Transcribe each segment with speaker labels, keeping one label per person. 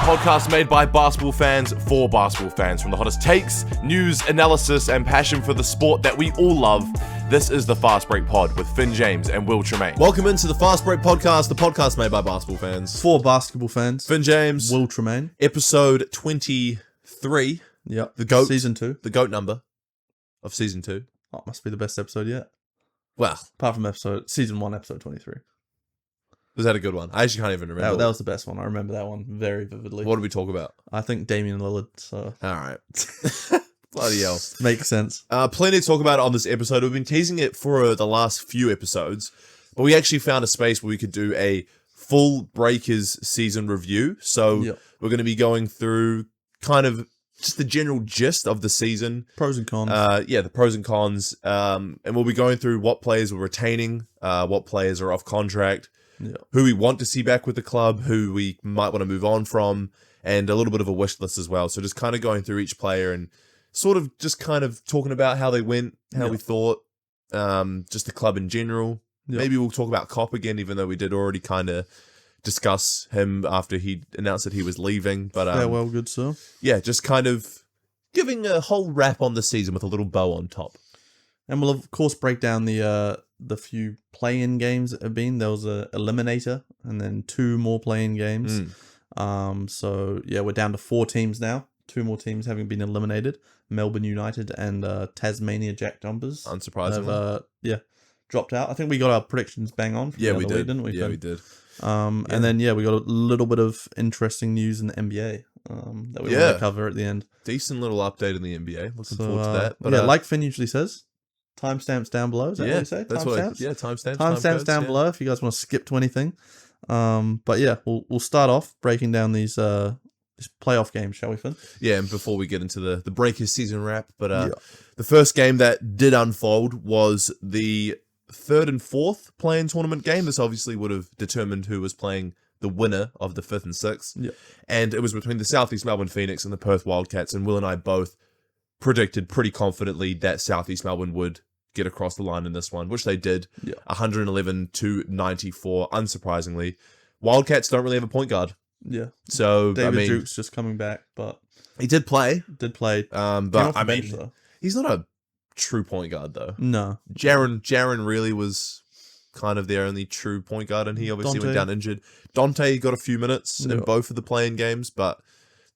Speaker 1: podcast made by basketball fans for basketball fans. From the hottest takes, news, analysis, and passion for the sport that we all love, this is the Fast Break Pod with Finn James and Will Tremaine.
Speaker 2: Welcome into the Fast Break Podcast, the podcast made by basketball fans.
Speaker 3: For basketball fans.
Speaker 2: Finn James.
Speaker 3: Will Tremaine.
Speaker 2: Episode 23.
Speaker 3: Yep.
Speaker 2: The GOAT.
Speaker 3: Season 2.
Speaker 2: The GOAT number of Season 2.
Speaker 3: Oh, it must be the best episode yet.
Speaker 2: Well.
Speaker 3: Apart from Season 1, Episode 23.
Speaker 2: Was that a good one? I actually can't even remember.
Speaker 3: That was the best one. I remember that one very vividly.
Speaker 2: What did we talk about?
Speaker 3: I think Damian Lillard, so...
Speaker 2: Alright. Bloody hell.
Speaker 3: Makes sense.
Speaker 2: Plenty to talk about on this episode. We've been teasing it for the last few episodes, but we actually found a space where we could do a full Breakers season review. So we're going to be going through kind of just the general gist of the season.
Speaker 3: Pros and cons.
Speaker 2: The pros and cons. And we'll be going through what players we're retaining, what players are off contract, who we want to see back with the club, who we might want to move on from, and a little bit of a wish list as well. So just kind of going through each player and sort of just kind of talking about how they went, how we thought, just the club in general. Maybe we'll talk about Kopp again, even though we did already kind of discuss him after he announced that he was leaving. But
Speaker 3: farewell, good sir.
Speaker 2: Yeah, just kind of giving a whole wrap on the season with a little bow on top.
Speaker 3: And we'll, of course, break down the few play-in games that have been. There was a eliminator and then 2 more play-in games. So, we're down to 4 teams now. 2 more teams having been eliminated. Melbourne United and Tasmania Jack Jumpers.
Speaker 2: Unsurprisingly.
Speaker 3: Have, dropped out. I think we got our predictions bang on.
Speaker 2: Yeah, we did.
Speaker 3: Didn't we?
Speaker 2: Yeah, we did.
Speaker 3: And then, we got a little bit of interesting news in the NBA that we want to cover at the end.
Speaker 2: Decent little update in the NBA. Looking forward to that.
Speaker 3: But, like Finn usually says, timestamps down below. Is that what you say?
Speaker 2: That's timestamps.
Speaker 3: Timestamps down below if you guys want to skip to anything. We'll start off breaking down these playoff games, shall we, Finn?
Speaker 2: Yeah, and before we get into the Breakers season wrap, but the first game that did unfold was the 3rd and 4th play-in tournament game. This obviously would have determined who was playing the winner of the 5th and 6th. And it was between the Southeast Melbourne Phoenix and the Perth Wildcats, and Will and I both predicted pretty confidently that Southeast Melbourne would get across the line in this one, which they did. 111 to 94, unsurprisingly. Wildcats don't really have a point guard. So
Speaker 3: David Duke's just coming back, but
Speaker 2: he did play.
Speaker 3: But
Speaker 2: he's not a true point guard though.
Speaker 3: No.
Speaker 2: Jaren really was kind of their only true point guard, and he obviously went down injured. Dante got a few minutes in both of the play-in games, but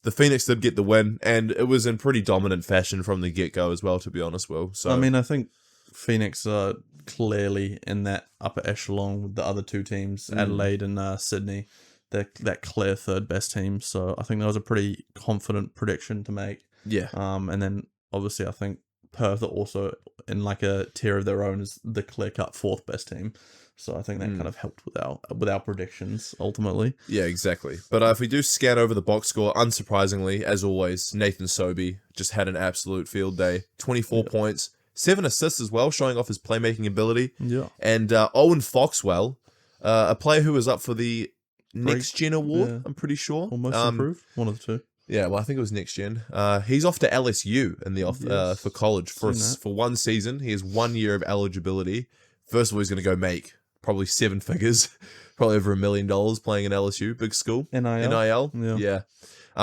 Speaker 2: the Phoenix did get the win, and it was in pretty dominant fashion from the get-go as well, to be honest, Will. So
Speaker 3: I think Phoenix are clearly in that upper echelon with the other 2 teams, Adelaide and Sydney. They're that clear 3rd best team, so I think that was a pretty confident prediction to make. And then obviously I think Perth are also in like a tier of their own as the clear-cut 4th best team. So I think that kind of helped with our predictions ultimately.
Speaker 2: Yeah, exactly. But if we do scan over the box score, unsurprisingly, as always, Nathan Sobey just had an absolute field day. 24 points, 7 assists as well, showing off his playmaking ability. And Owen Foxwell, a player who was up for the Next Gen Award, I'm pretty sure.
Speaker 3: Or Most Improved, one of the 2.
Speaker 2: Yeah, well, I think it was Next Gen. He's off to LSU in the for college for one season. He has 1 year of eligibility. First of all, he's going to go make probably 7 figures, probably over $1 million playing in LSU, big school. NIL. Yeah.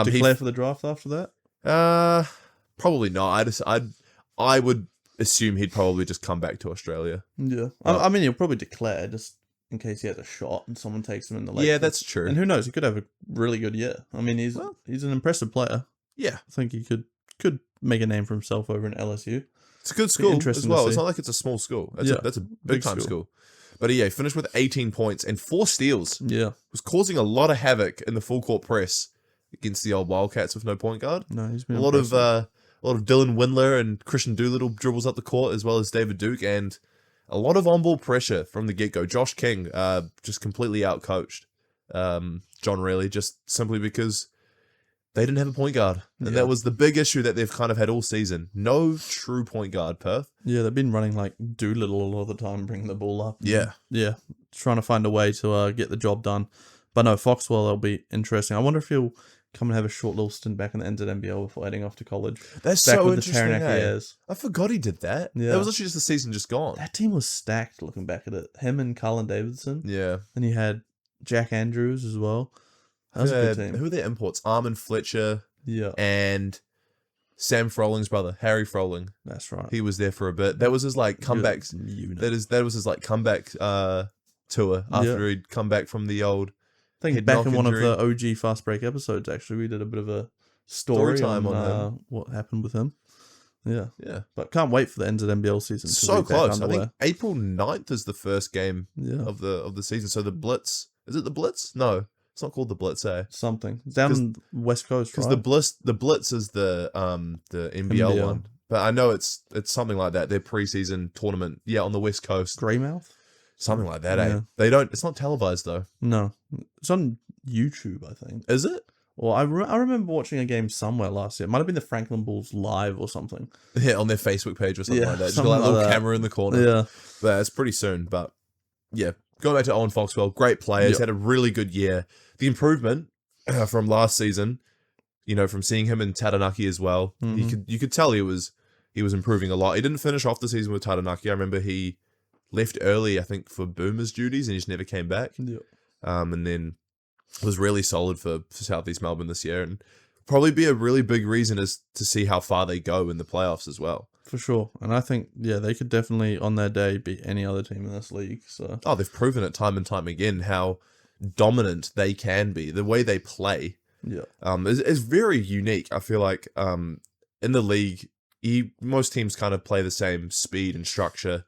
Speaker 3: Declare for the draft after that?
Speaker 2: Probably not. I would assume he'd probably just come back to Australia.
Speaker 3: Yeah. He'll probably declare just in case he has a shot and someone takes him in the late.
Speaker 2: Yeah, that's true.
Speaker 3: And who knows? He could have a really good year. He's an impressive player.
Speaker 2: Yeah.
Speaker 3: I think he could make a name for himself over in LSU.
Speaker 2: It's a good school as well. It's not like it's a small school. That's a big time school. But he finished with 18 points and 4 steals. Was causing a lot of havoc in the full court press against the old Wildcats with no point guard.
Speaker 3: No, he's been
Speaker 2: a lot of Dylan Windler and Christian Doolittle dribbles up the court, as well as David Duke, and a lot of on-ball pressure from the get-go. Josh King just completely outcoached John Reilly, just simply because they didn't have a point guard. And that was the big issue that they've kind of had all season. No true point guard, Perth.
Speaker 3: Yeah, they've been running like Doolittle a lot of the time, bringing the ball up.
Speaker 2: Yeah.
Speaker 3: Trying to find a way to get the job done. But no, Foxwell, that'll be interesting. I wonder if he'll come and have a short little stint back in the NBL before heading off to college.
Speaker 2: That's
Speaker 3: back
Speaker 2: so
Speaker 3: with
Speaker 2: interesting.
Speaker 3: The Taranaki Airs.
Speaker 2: I forgot he did that.
Speaker 3: Yeah.
Speaker 2: That was literally just the season just gone.
Speaker 3: That team was stacked looking back at it. Him and Colin Davidson.
Speaker 2: Yeah.
Speaker 3: And he had Jack Andrews as well. That was a good team.
Speaker 2: Who are their imports? Armin Fletcher
Speaker 3: Yeah,
Speaker 2: and Sam Frolling's brother, Harry Frolling.
Speaker 3: that's right.
Speaker 2: He was there for a bit. That was his like comeback.
Speaker 3: Unit.
Speaker 2: That was his like comeback tour after he'd come back from the old.
Speaker 3: I think
Speaker 2: head
Speaker 3: back
Speaker 2: knock
Speaker 3: in one
Speaker 2: injury.
Speaker 3: of the OG Fast Break episodes, actually, we did a bit of a story
Speaker 2: time on
Speaker 3: on what happened with him. Yeah.
Speaker 2: Yeah.
Speaker 3: But can't wait for the end of the NBL season. to
Speaker 2: So
Speaker 3: be back
Speaker 2: close. I
Speaker 3: underway.
Speaker 2: think April 9th is the first game
Speaker 3: Yeah.
Speaker 2: of the season. So the Blitz, is it the Blitz? No, it's not called the Blitz, eh?
Speaker 3: Something. It's down in the West Coast,
Speaker 2: Because
Speaker 3: right?
Speaker 2: the Blitz is the NBL one. But I know it's something like that. Their preseason tournament, on the West Coast.
Speaker 3: Greymouth?
Speaker 2: Something like that,
Speaker 3: Yeah.
Speaker 2: eh? They don't. It's not televised though.
Speaker 3: No. It's on YouTube, I think.
Speaker 2: Is it?
Speaker 3: Well, I remember watching a game somewhere last year. It might have been the Franklin Bulls live or something.
Speaker 2: Yeah, on their Facebook page or something
Speaker 3: Yeah,
Speaker 2: like that. Just
Speaker 3: something
Speaker 2: got like a little
Speaker 3: like that.
Speaker 2: camera in the corner.
Speaker 3: Yeah.
Speaker 2: But it's pretty soon. But yeah, going back to Owen Foxwell, great player. He's
Speaker 3: Yeah.
Speaker 2: had a really good year. The improvement from last season, from seeing him in Taranaki as well, you could tell he was improving a lot. He didn't finish off the season with Taranaki. I remember he left early, I think, for Boomers duties, and he just never came back.
Speaker 3: Yeah.
Speaker 2: And then was really solid for Southeast Melbourne this year, and probably be a really big reason is to see how far they go in the playoffs as well.
Speaker 3: For sure. And I think, they could definitely, on their day, beat any other team in this league. So
Speaker 2: Oh, they've proven it time and time again how dominant they can be. The way they play
Speaker 3: yeah.
Speaker 2: is very unique. I feel like in the league, most teams kind of play the same speed and structure.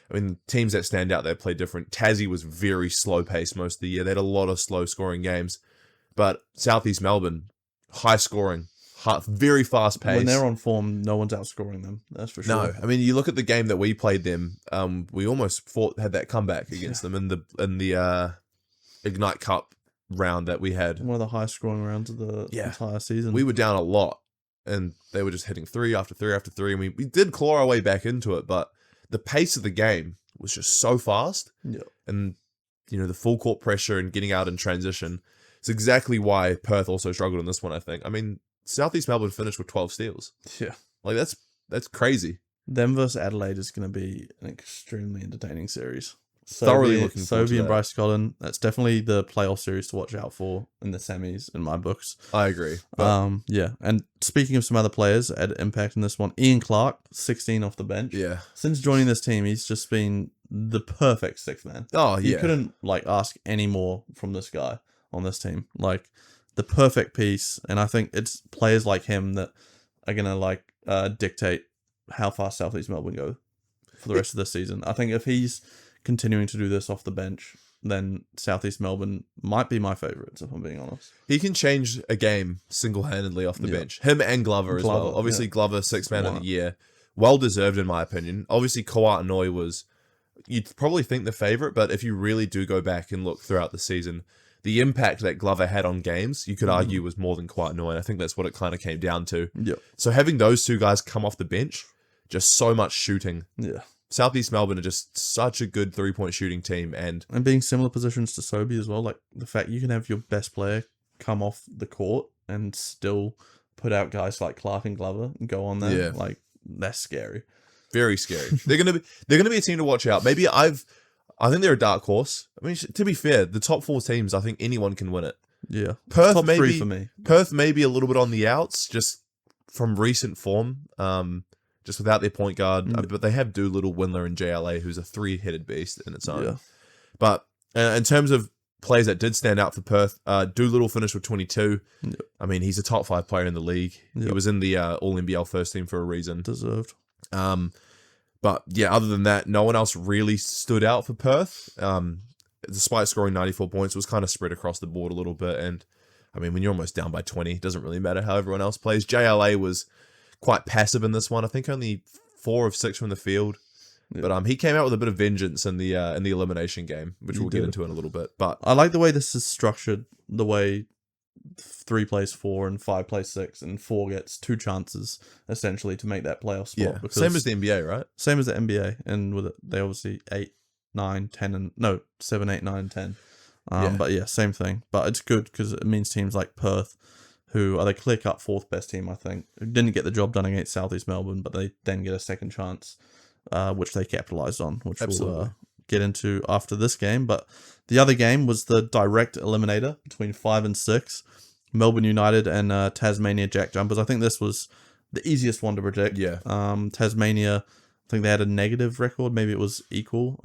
Speaker 2: I mean, teams that stand out, they play different. Tassie was very slow paced most of the year. They had a lot of slow scoring games. But Southeast Melbourne, high scoring, very fast paced.
Speaker 3: When they're on form, no one's outscoring them. That's for sure.
Speaker 2: No, I mean, you look at the game that we played them. We almost had that comeback against them in the Ignite Cup round that we had.
Speaker 3: One of the highest scoring rounds of the entire season.
Speaker 2: We were down a lot, and they were just hitting three after three after three, and we did claw our way back into it, but the pace of the game was just so fast.
Speaker 3: Yeah.
Speaker 2: And, the full court pressure and getting out in transition. It's exactly why Perth also struggled in this one, I think. I mean, Southeast Melbourne finished with 12 steals.
Speaker 3: Yeah.
Speaker 2: Like, that's crazy.
Speaker 3: Them versus Adelaide is going to be an extremely entertaining series.
Speaker 2: Thoroughly looking forward to
Speaker 3: Sobey and
Speaker 2: that.
Speaker 3: Bryce Collin, that's definitely the playoff series to watch out for in the semis, in my books.
Speaker 2: I agree. But,
Speaker 3: Yeah. And speaking of some other players at impact in this one, Ian Clark, 16 off the bench.
Speaker 2: yeah.
Speaker 3: Since joining this team, he's just been the perfect sixth man.
Speaker 2: Oh,
Speaker 3: You
Speaker 2: yeah.
Speaker 3: couldn't ask any more from this guy on this team. The perfect piece, and I think it's players like him that are gonna dictate how far Southeast Melbourne go for the rest of the season. I think if he's continuing to do this off the bench, then Southeast Melbourne might be my favourites, if I'm being honest.
Speaker 2: He can change a game single-handedly off the
Speaker 3: Yeah.
Speaker 2: bench. Him and Glover as well.
Speaker 3: Glover,
Speaker 2: Obviously,
Speaker 3: yeah.
Speaker 2: Glover, sixth man of
Speaker 3: Smart.
Speaker 2: the year. Well-deserved, in my opinion. Obviously, Kawa'anoi was, you'd probably think the favourite, but if you really do go back and look throughout the season, the impact that Glover had on games, you could argue was more than Kawa'anoi, and I think that's what it kind of came down to.
Speaker 3: Yeah.
Speaker 2: So having those two guys come off the bench, just so much shooting.
Speaker 3: Yeah.
Speaker 2: Southeast Melbourne are just such a good three-point shooting team, and
Speaker 3: And being similar positions to Sobey as well, the fact you can have your best player come off the court and still put out guys like Clark and Glover and go on there,
Speaker 2: Yeah.
Speaker 3: that's scary.
Speaker 2: very scary. They're gonna be a team to watch out. Maybe I think they're a dark horse. I mean, to be fair, the top four teams, I think anyone can win it.
Speaker 3: Yeah.
Speaker 2: Perth
Speaker 3: Top
Speaker 2: maybe
Speaker 3: three for me.
Speaker 2: Perth maybe a little bit on the outs, just from recent form. Just without their point guard, but they have Doolittle, Windler, and JLA, who's a three-headed beast in its own.
Speaker 3: Yeah.
Speaker 2: But in terms of players that did stand out for Perth, Doolittle finished with 22.
Speaker 3: Yep.
Speaker 2: I mean, he's a top 5 player in the league. He
Speaker 3: Yep.
Speaker 2: was in the All NBL first team for a reason.
Speaker 3: Deserved.
Speaker 2: But yeah, other than that, no one else really stood out for Perth. Despite scoring 94 points, it was kind of spread across the board a little bit. And I mean, when you're almost down by 20, it doesn't really matter how everyone else plays. JLA was quite passive in this one. I think only 4 of 6 from the field.
Speaker 3: Yeah.
Speaker 2: But he came out with a bit of vengeance in the elimination game, which
Speaker 3: He
Speaker 2: we'll get
Speaker 3: did.
Speaker 2: into in a little bit. But
Speaker 3: I like the way this is structured, the way 3 plays 4 and 5 plays 6 and 4 gets 2 chances essentially to make that playoff spot.
Speaker 2: yeah,
Speaker 3: Because
Speaker 2: same as the NBA, right?
Speaker 3: same as the NBA, and with it, they obviously 8, 9, 10, and no 7, 8, 9, 10.
Speaker 2: Yeah.
Speaker 3: But yeah, same thing. But it's good because it means teams like Perth, who are the clear-cut 4th best team, I think, who didn't get the job done against Southeast Melbourne, but they then get a second chance, which they capitalised on, which
Speaker 2: Absolutely.
Speaker 3: will get into after this game. But the other game was the direct eliminator between 5 and 6, Melbourne United and Tasmania Jack Jumpers. I think this was the easiest one to predict.
Speaker 2: Yeah.
Speaker 3: Tasmania, I think they had a negative record. Maybe it was equal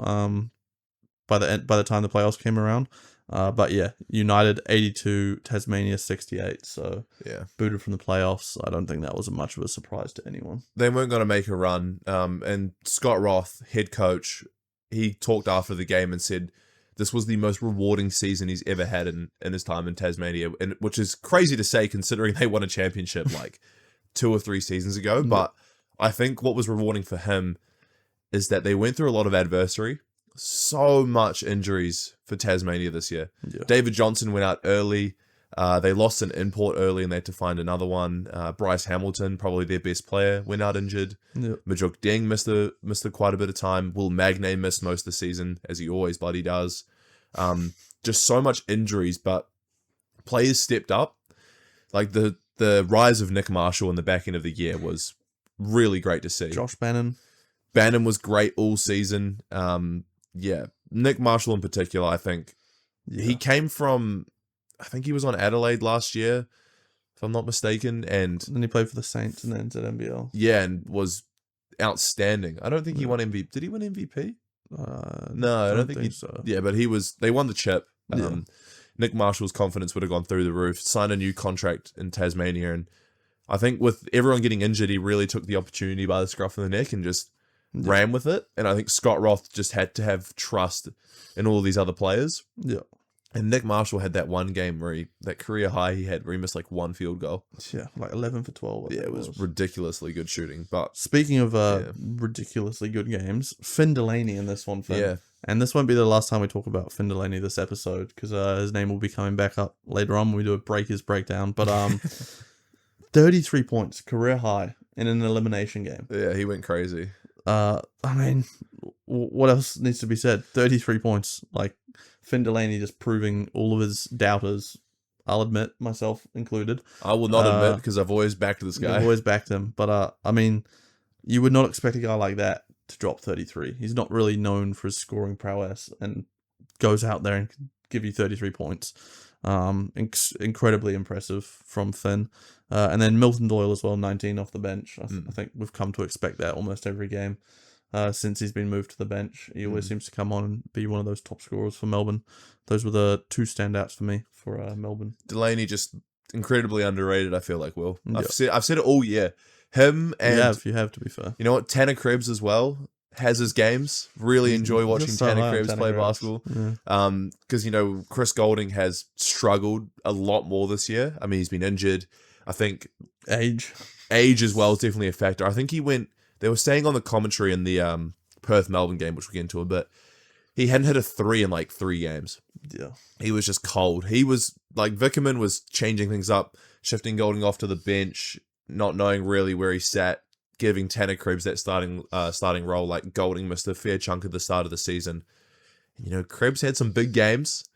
Speaker 3: by the time the playoffs came around. But yeah, United 82, Tasmania 68. So
Speaker 2: Yeah.
Speaker 3: booted from the playoffs. I don't think that was much of a surprise to anyone.
Speaker 2: They weren't going to make a run. And Scott Roth, head coach, he talked after the game and said this was the most rewarding season he's ever had in his time in Tasmania, and which is crazy to say considering they won a championship like 2 or 3 seasons ago. But I think what was rewarding for him is that they went through a lot of adversity. So much injuries for Tasmania this year.
Speaker 3: Yeah.
Speaker 2: David Johnson went out early. They lost an import early and they had to find another one. Bryce Hamilton, probably their best player, went out injured.
Speaker 3: Yeah.
Speaker 2: Majuk Deng missed quite a bit of time. Will Magnay missed most of the season, as he always bloody does. Just so much injuries, but players stepped up. Like the rise of Nick Marshall in the back end of the year was really great to see.
Speaker 3: Josh Bannon
Speaker 2: was great all season. Yeah, Nick Marshall in particular, I think.
Speaker 3: Yeah.
Speaker 2: He came from, I think he was on Adelaide last year, if I'm not mistaken, and
Speaker 3: then he played for the Saints and then to NBL.
Speaker 2: yeah, and was outstanding. I don't think he won MVP. Did he win MVP? No, I don't think
Speaker 3: so.
Speaker 2: Yeah, but they won the chip.
Speaker 3: Yeah.
Speaker 2: Nick Marshall's confidence would have gone through the roof, signed a new contract in Tasmania, and I think with everyone getting injured, he really took the opportunity by the scruff of the neck and just ran with it. And I think Scott Roth just had to have trust in all of these other players.
Speaker 3: Yeah.
Speaker 2: And Nick Marshall had that one game where that career high he had where he missed like 1 field goal.
Speaker 3: Yeah, like 11 for 12.
Speaker 2: Yeah, it was ridiculously good shooting. But
Speaker 3: speaking of ridiculously good games, Finn Delaney in this one, Finn.
Speaker 2: Yeah.
Speaker 3: And this won't be the last time we talk about Finn Delaney this episode, because his name will be coming back up later on when we do a Breakers breakdown. But 33 points, career high in an elimination game.
Speaker 2: Yeah, he went crazy.
Speaker 3: I mean, what else needs to be said? 33 points. Like, Finn Delaney just proving all of his doubters, I'll admit, myself included.
Speaker 2: I will not admit, because I've always backed this guy.
Speaker 3: I've always backed him. But, I mean, you would not expect a guy like that to drop 33. He's not really known for his scoring prowess and goes out there and can give you 33 points. Incredibly impressive from Finn. And then Milton Doyle as well, 19 off the bench. I think we've come to expect that almost every game since he's been moved to the bench. He always seems to come on and be one of those top scorers for Melbourne. Those were the 2 standouts for me for Melbourne.
Speaker 2: Delaney just incredibly underrated, I feel like, Will.
Speaker 3: Yeah.
Speaker 2: I've said it all year. Him and...
Speaker 3: You have, to be fair.
Speaker 2: You know what? Tanner Krebs as well has his games. Really enjoy watching
Speaker 3: so
Speaker 2: Tanner
Speaker 3: high on
Speaker 2: Krebs
Speaker 3: Tanner
Speaker 2: play
Speaker 3: Krebs.
Speaker 2: basketball.
Speaker 3: Yeah.
Speaker 2: Because, you know, Chris Golding has struggled a lot more this year. I mean, he's been injured. I think
Speaker 3: Age
Speaker 2: as well is definitely a factor. I think he went... They were saying on the commentary in the Perth-Melbourne game, which we'll get into a bit, he hadn't hit a 3 in like 3 games.
Speaker 3: Yeah.
Speaker 2: He was just cold. He was... Like, Vickerman was changing things up, shifting Golding off to the bench, not knowing really where he sat, giving Tanner Krebs that starting role. Like, Golding missed a fair chunk at the start of the season. You know, Krebs had some big games.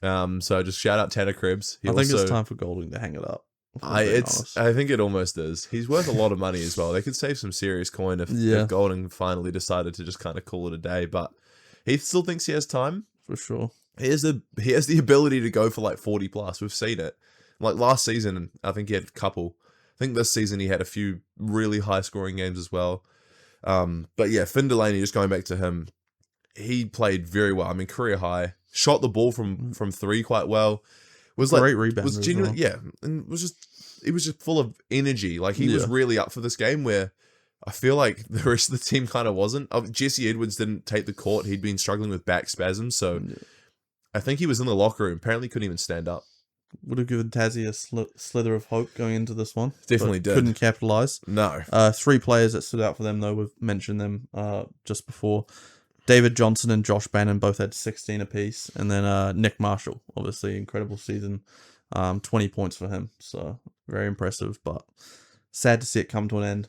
Speaker 2: So just shout out Tanner Krebs.
Speaker 3: I think it's time for Golding to hang it up.
Speaker 2: I think it almost is. He's worth a lot of money as well. They could save some serious coin if Golding finally decided to just kind of call it a day. But he still thinks he has time.
Speaker 3: For sure.
Speaker 2: He has the ability to go for like 40 plus. We've seen it. Like last season, I think he had a couple. I think this season he had a few really high scoring games as well. But yeah, Finn Delaney, just going back to him, he played very well. I mean, career high. Shot the ball from 3 quite well. Was like
Speaker 3: great rebound.
Speaker 2: Was genuinely and he was just full of energy. Like he was really up for this game. Where I feel like the rest of the team kind of wasn't. Jesse Edwards didn't take the court. He'd been struggling with back spasms, so I think he was in the locker room. Apparently, couldn't even stand up.
Speaker 3: Would have given Tassie a slither of hope going into this one.
Speaker 2: Definitely did.
Speaker 3: Couldn't capitalise.
Speaker 2: No.
Speaker 3: 3 players that stood out for them, though, we've mentioned them just before. David Johnson and Josh Bannon both had 16 apiece. And then Nick Marshall, obviously, incredible season. 20 points for him. So, very impressive, but sad to see it come to an end.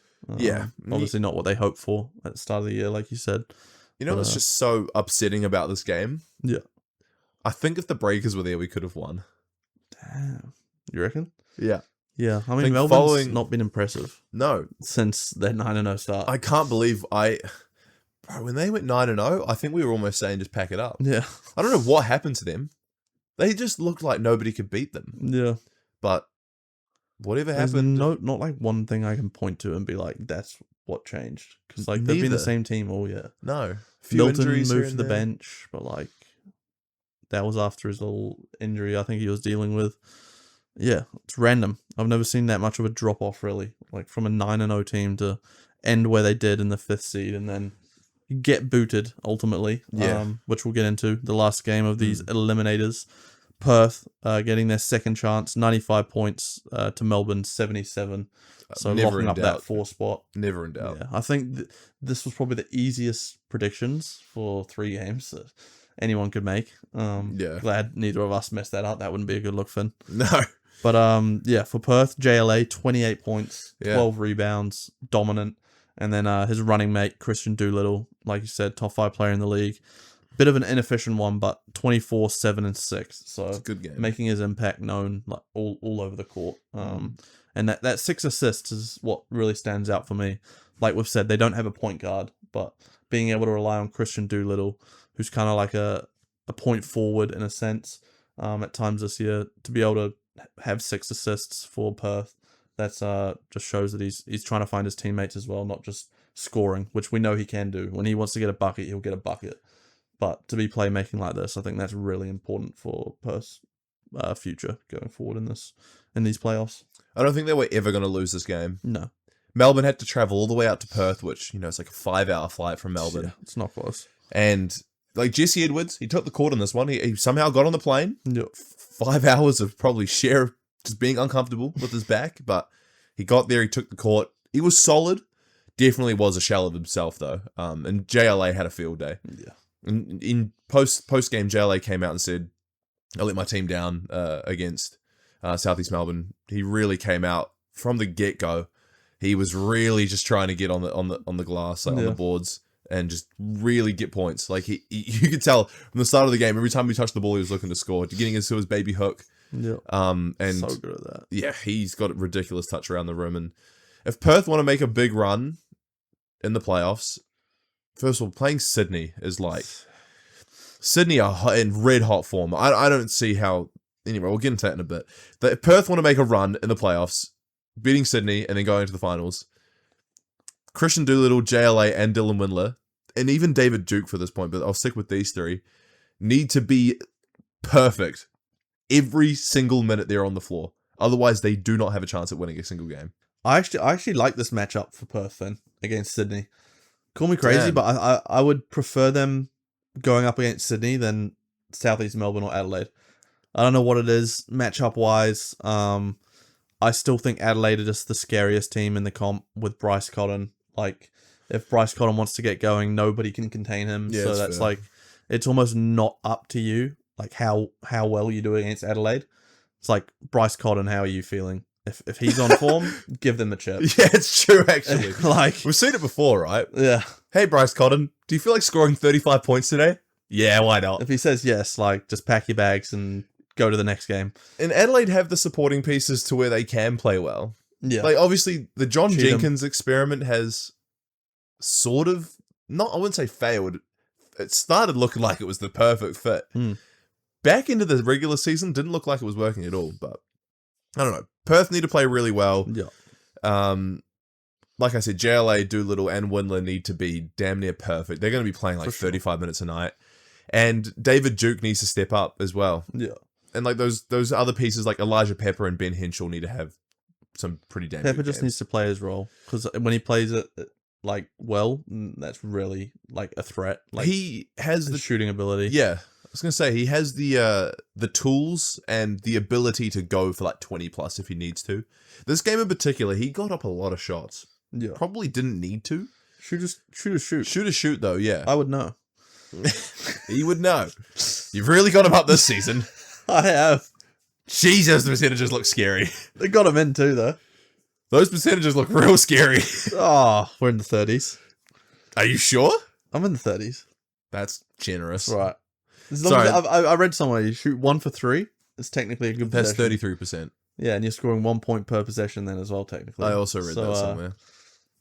Speaker 3: Obviously not what they hoped for at the start of the year, like you said.
Speaker 2: You know what's just so upsetting about this game?
Speaker 3: Yeah.
Speaker 2: I think if the Breakers were there, we could have won.
Speaker 3: Damn. You reckon?
Speaker 2: Yeah.
Speaker 3: Yeah. I mean, Melbourne's not been impressive.
Speaker 2: No.
Speaker 3: Since their 9-0 start.
Speaker 2: I can't believe Bro, when they went 9-0, I think we were almost saying just pack it up.
Speaker 3: Yeah.
Speaker 2: I don't know what happened to them. They just looked like nobody could beat them.
Speaker 3: Yeah.
Speaker 2: But whatever
Speaker 3: There's
Speaker 2: happened...
Speaker 3: not like one thing I can point to and be like, that's what changed. Because like they've been the
Speaker 2: Neither.
Speaker 3: same team all year.
Speaker 2: No. Few
Speaker 3: Milton
Speaker 2: injuries here
Speaker 3: moved to
Speaker 2: and
Speaker 3: the
Speaker 2: there.
Speaker 3: bench, but like that was after his little injury I think he was dealing with. Yeah, it's random. I've never seen that much of a drop off really. Like from a 9-0 team to end where they did in the 5th seed and then get booted ultimately.
Speaker 2: Yeah.
Speaker 3: Which we'll get into the last game of these eliminators. Perth getting their second chance, 95 points to Melbourne 77. So
Speaker 2: Never
Speaker 3: locking
Speaker 2: in
Speaker 3: up
Speaker 2: doubt.
Speaker 3: that 4 spot.
Speaker 2: Never in doubt.
Speaker 3: Yeah, I think this was probably the easiest predictions for 3 games that anyone could make.
Speaker 2: Yeah.
Speaker 3: Glad neither of us messed that up. That wouldn't be a good look, Finn.
Speaker 2: No.
Speaker 3: But yeah, for Perth, JLA 28 points,
Speaker 2: Yeah.
Speaker 3: 12 rebounds, dominant, and then his running mate Christian Doolittle, like you said, top 5 player in the league. Bit of an inefficient one, but 24, 7, and 6. So
Speaker 2: It's a good game.
Speaker 3: making his impact known like all over the court. And that 6 assists is what really stands out for me. Like we've said, they don't have a point guard, but being able to rely on Christian Doolittle, who's kind of like a point forward in a sense, at times this year, to be able to have 6 assists for Perth, that's just shows that he's trying to find his teammates as well, not just scoring, which we know he can do. When he wants to get a bucket, he'll get a bucket. But to be playmaking like this, I think that's really important for Perth's future going forward in these playoffs.
Speaker 2: I don't think they were ever going to lose this game.
Speaker 3: No.
Speaker 2: Melbourne had to travel all the way out to Perth, which, it's like a 5-hour flight from Melbourne.
Speaker 3: Yeah, it's not close.
Speaker 2: And like Jesse Edwards, he took the court on this one. He somehow got on the plane.
Speaker 3: Yep.
Speaker 2: 5 hours of probably sheer just being uncomfortable with his back, but he got there, he took the court. He was solid. Definitely was a shell of himself, though. And JLA had a field day.
Speaker 3: Yeah.
Speaker 2: In post game, JLA came out and said, "I let my team down against Southeast Melbourne." He really came out from the get go. He was really just trying to get on the glass, like on the boards, and just really get points. Like you could tell from the start of the game, every time he touched the ball, he was looking to score, getting into his baby hook.
Speaker 3: Yeah.
Speaker 2: And
Speaker 3: So good at that.
Speaker 2: yeah, he's got a ridiculous touch around the rim. And if Perth want to make a big run in the playoffs, first of all, playing Sydney is like... Sydney are in red hot form. I don't see how... Anyway, we'll get into that in a bit. If Perth want to make a run in the playoffs, beating Sydney and then going into the finals, Christian Doolittle, JLA, and Dylan Windler, and even David Duke for this point, but I'll stick with these 3, need to be perfect every single minute they're on the floor. Otherwise, they do not have a chance at winning a single game.
Speaker 3: I actually like this matchup for Perth then against Sydney. Call me crazy,
Speaker 2: Damn.
Speaker 3: but I would prefer them going up against Sydney than Southeast Melbourne or Adelaide. I don't know what it is matchup wise. I still think Adelaide are just the scariest team in the comp with Bryce Cotton. Like if Bryce Cotton wants to get going, nobody can contain him.
Speaker 2: Yeah,
Speaker 3: so that's
Speaker 2: fair.
Speaker 3: like it's almost not up to you, like how well you do against Adelaide. It's like Bryce Cotton, how are you feeling? If he's on form, give them a chip.
Speaker 2: Yeah, it's true, actually.
Speaker 3: Like
Speaker 2: We've seen it before, right?
Speaker 3: yeah.
Speaker 2: Hey, Bryce Cotton, do you feel like scoring 35 points today? Yeah, why not?
Speaker 3: If he says yes, like just pack your bags and go to the next game.
Speaker 2: And Adelaide have the supporting pieces to where they can play well.
Speaker 3: Yeah.
Speaker 2: Like, obviously, the John
Speaker 3: Cheatham.
Speaker 2: Jenkins experiment has sort of, I wouldn't say failed. It started looking like it was the perfect fit. Back into the regular season, didn't look like it was working at all, but I don't know. Perth need to play really well.
Speaker 3: Yeah.
Speaker 2: Like I said, JLA, Doolittle, and Windler need to be damn near perfect. They're going to be playing like
Speaker 3: For sure.
Speaker 2: 35 minutes a night. And David Duke needs to step up as well.
Speaker 3: Yeah.
Speaker 2: And like those other pieces like Elijah Pepper and Ben Henschel need to have some pretty damn
Speaker 3: Pepper
Speaker 2: good
Speaker 3: just
Speaker 2: games.
Speaker 3: needs to play his role because when he plays it like well, that's really like a threat. Like
Speaker 2: He has
Speaker 3: his
Speaker 2: the
Speaker 3: shooting ability.
Speaker 2: Yeah. I was going to say, he has the tools and the ability to go for like 20 plus if he needs to. This game in particular, he got up a lot of shots.
Speaker 3: Yeah.
Speaker 2: Probably didn't need to.
Speaker 3: Shoot.
Speaker 2: Shoot a shoot though, yeah.
Speaker 3: I would know.
Speaker 2: He would know. You've really got him up this season.
Speaker 3: I have.
Speaker 2: Jesus, the percentages look scary.
Speaker 3: They got him in too, though.
Speaker 2: Those percentages look real scary.
Speaker 3: Oh, we're in the 30s.
Speaker 2: Are you sure?
Speaker 3: I'm in the 30s.
Speaker 2: That's generous.
Speaker 3: Right. As long
Speaker 2: Sorry.
Speaker 3: as I read somewhere you shoot 1 for 3. It's technically a good
Speaker 2: That's
Speaker 3: possession.
Speaker 2: 33%.
Speaker 3: Yeah, and you're scoring 1 point per possession then as well, technically.
Speaker 2: I also read that somewhere.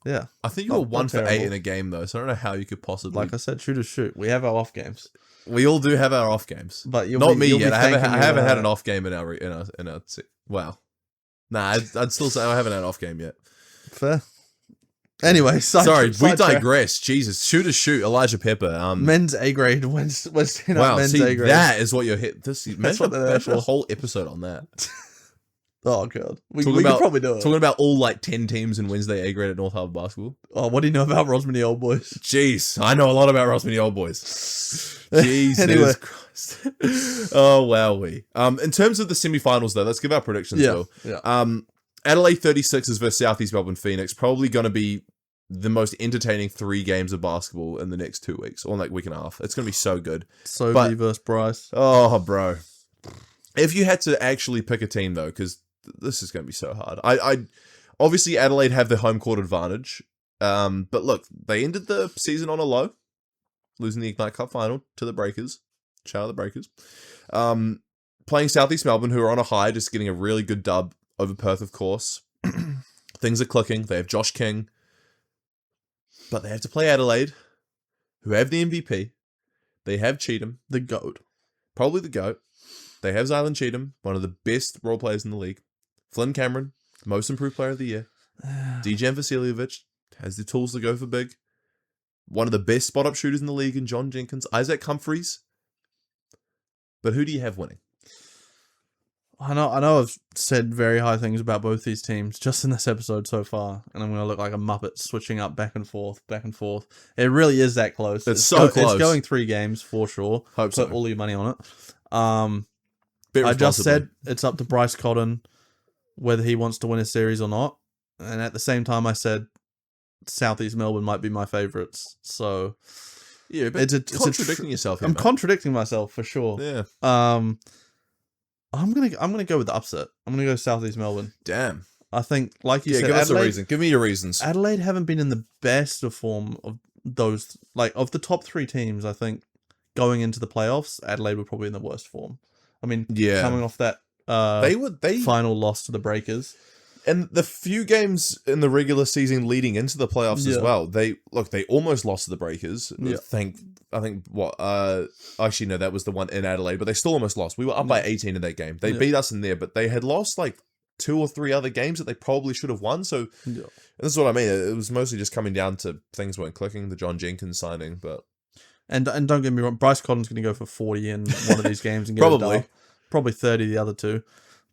Speaker 3: Yeah.
Speaker 2: I think you were
Speaker 3: Not
Speaker 2: 1 for 8
Speaker 3: terrible.
Speaker 2: in a game though, so I don't know how you could possibly.
Speaker 3: Like I said, shoot. We have our off games.
Speaker 2: We all do have our off games,
Speaker 3: But
Speaker 2: not me
Speaker 3: you'll
Speaker 2: yet.
Speaker 3: be
Speaker 2: I
Speaker 3: thanking
Speaker 2: haven't
Speaker 3: your,
Speaker 2: had an off game in our. Wow. Nah, I'd still say I haven't had an off game yet.
Speaker 3: Fair. Anyway,
Speaker 2: Sorry, we
Speaker 3: sidetrack.
Speaker 2: digress. Jesus, shoot, Elijah Pepper.
Speaker 3: Men's A grade. Wednesday night
Speaker 2: Wow,
Speaker 3: men's
Speaker 2: see,
Speaker 3: A grade.
Speaker 2: that is what you're hit. That's
Speaker 3: what they're there
Speaker 2: a
Speaker 3: for.
Speaker 2: whole episode on that.
Speaker 3: Oh god, we
Speaker 2: Talking
Speaker 3: could
Speaker 2: about-
Speaker 3: probably do it.
Speaker 2: Talking about all like 10 teams in Wednesday A grade at North Harbour Basketball.
Speaker 3: Oh, what do you know about Rosmini Old Boys?
Speaker 2: Jeez, I know a lot about Rosmini Old Boys. Jesus
Speaker 3: Anyway.
Speaker 2: Christ. Oh wowee. In terms of the semifinals though, let's give our predictions though.
Speaker 3: Yeah.
Speaker 2: Adelaide 36ers versus Southeast Melbourne Phoenix, probably going to be the most entertaining 3 games of basketball in the next 2 weeks, or like week and a half. It's going to be so good.
Speaker 3: Sobe versus Bryce.
Speaker 2: Oh, bro. If you had to actually pick a team though, because this is going to be so hard. I obviously Adelaide have the home court advantage, but look, they ended the season on a low, losing the Ignite Cup final to the Breakers. Shout out the Breakers. Playing Southeast Melbourne, who are on a high, just getting a really good dub over Perth, of course. Things are clicking. They have Josh King. But they have to play Adelaide, who have the MVP. They have Cheatham.
Speaker 3: The GOAT.
Speaker 2: Probably the GOAT. They have Zylan Cheatham, one of the best role players in the league. Flynn Cameron, most improved player of the year. Dejan Vasiljevic has the tools to go for big. One of the best spot-up shooters in the league in John Jenkins. Isaac Humphries. But who do you have winning?
Speaker 3: I know I've said very high things about both these teams just in this episode so far, and I'm going to look like a muppet switching up back and forth. It really is that close.
Speaker 2: It's so close.
Speaker 3: It's going 3 games for sure.
Speaker 2: Hope so.
Speaker 3: Put all your money on it.
Speaker 2: Bit
Speaker 3: I just
Speaker 2: responsibly.
Speaker 3: said it's up to Bryce Cotton whether he wants to win a series or not, and at the same time I said Southeast Melbourne might be my favourites. So
Speaker 2: Yeah, but
Speaker 3: it's
Speaker 2: contradicting yourself here,
Speaker 3: I'm
Speaker 2: mate.
Speaker 3: contradicting myself for sure.
Speaker 2: Yeah.
Speaker 3: I'm gonna go with the upset. I'm gonna go Southeast Melbourne.
Speaker 2: Damn.
Speaker 3: I think, like you said,
Speaker 2: Give us a
Speaker 3: Adelaide,
Speaker 2: reason. Give me your reasons.
Speaker 3: Adelaide haven't been in the best of form of those, like, of the top 3 teams. I think going into the playoffs, Adelaide were probably in the worst form. I mean,
Speaker 2: Yeah.
Speaker 3: coming off that
Speaker 2: They
Speaker 3: final loss to the Breakers.
Speaker 2: and the few games in the regular season leading into the playoffs as
Speaker 3: Yeah.
Speaker 2: well. They almost lost to the Breakers.
Speaker 3: Yeah.
Speaker 2: I think what actually no, that was the one in Adelaide, but they still almost lost. We were up by 18 in that game. They
Speaker 3: Yeah.
Speaker 2: beat us in there, but they had lost like 2 or 3 other games that they probably should have won. So
Speaker 3: Yeah.
Speaker 2: this is what I mean. It was mostly just coming down to things weren't clicking. The John Jenkins signing, but
Speaker 3: And don't get me wrong, Bryce Cotton's going to go for 40 in one of these games and get
Speaker 2: Probably.
Speaker 3: a dub. Probably 30 the other 2.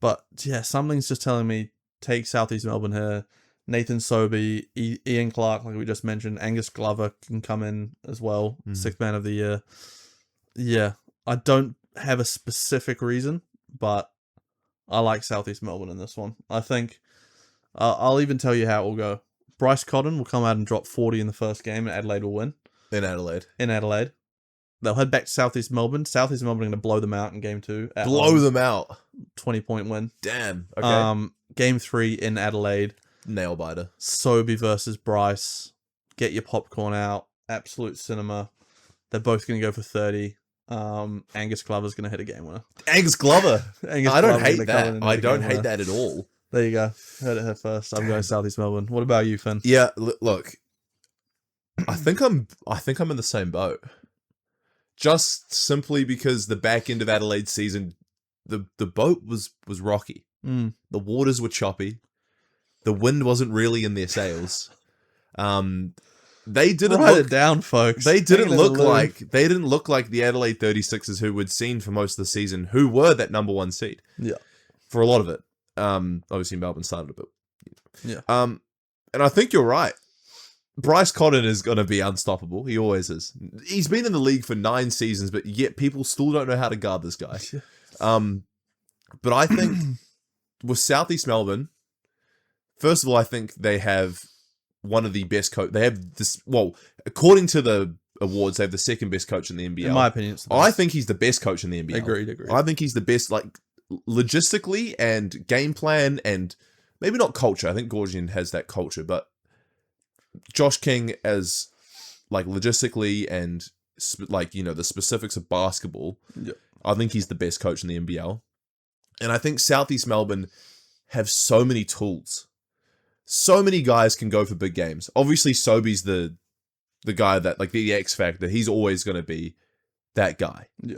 Speaker 3: But yeah, something's just telling me take Southeast Melbourne here. Nathan Sobey, Ian Clark, like we just mentioned, Angus Glover can come in as well, 6th man of the year. Yeah, I don't have a specific reason, but I like Southeast Melbourne in this one. I think I'll even tell you how it will go. Bryce Cotton will come out and drop 40 in the first game, and Adelaide will win.
Speaker 2: in Adelaide,
Speaker 3: They'll head back to Southeast Melbourne. Southeast Melbourne are going to blow them out in game 2. At
Speaker 2: blow
Speaker 3: home.
Speaker 2: them out.
Speaker 3: 20-point win.
Speaker 2: Damn. Okay.
Speaker 3: Game 3 in Adelaide.
Speaker 2: Nail biter.
Speaker 3: Sobey versus Bryce. Get your popcorn out. Absolute cinema. They're both going to go for 30. Angus Glover's going to hit a game winner.
Speaker 2: Angus Glover.
Speaker 3: Angus
Speaker 2: I don't
Speaker 3: Glover's
Speaker 2: hate
Speaker 3: gonna come in
Speaker 2: that.
Speaker 3: and
Speaker 2: I
Speaker 3: hit a
Speaker 2: don't
Speaker 3: game
Speaker 2: hate
Speaker 3: winner.
Speaker 2: that at all.
Speaker 3: There you go. Heard it here first. I'm going Southeast Melbourne. What about you, Finn?
Speaker 2: Yeah, look. I think I'm in the same boat. Just simply because the back end of Adelaide's season, the boat was rocky.
Speaker 3: Mm.
Speaker 2: The waters were choppy. The wind wasn't really in their sails. They didn't
Speaker 3: Write
Speaker 2: look
Speaker 3: it down, folks.
Speaker 2: They didn't
Speaker 3: Hang it in
Speaker 2: look
Speaker 3: the loom.
Speaker 2: like the Adelaide 36ers who we'd seen for most of the season, who were that number 1 seed.
Speaker 3: Yeah.
Speaker 2: For a lot of it. Obviously Melbourne started a bit.
Speaker 3: Yeah.
Speaker 2: And I think you're right. Bryce Cotton is going to be unstoppable. He always is. He's been in the league for 9 seasons, but yet people still don't know how to guard this guy. But I think with Southeast Melbourne, first of all, I think they have one of the best coach. They have this. Well, according to the awards, they have the second best coach in the NBL.
Speaker 3: In my opinion, it's the
Speaker 2: I
Speaker 3: best.
Speaker 2: think he's the best coach in the NBL.
Speaker 3: Agreed.
Speaker 2: I think he's the best, like logistically and game plan, and maybe not culture. I think Gorgian has that culture, but Josh King as like logistically and like the specifics of basketball.
Speaker 3: Yeah.
Speaker 2: I think he's the best coach in the NBL, and I think Southeast Melbourne have so many tools. so many guys can go for big games. Obviously, Sobi's the guy that, like, the X factor. He's always going to be that guy.
Speaker 3: Yeah.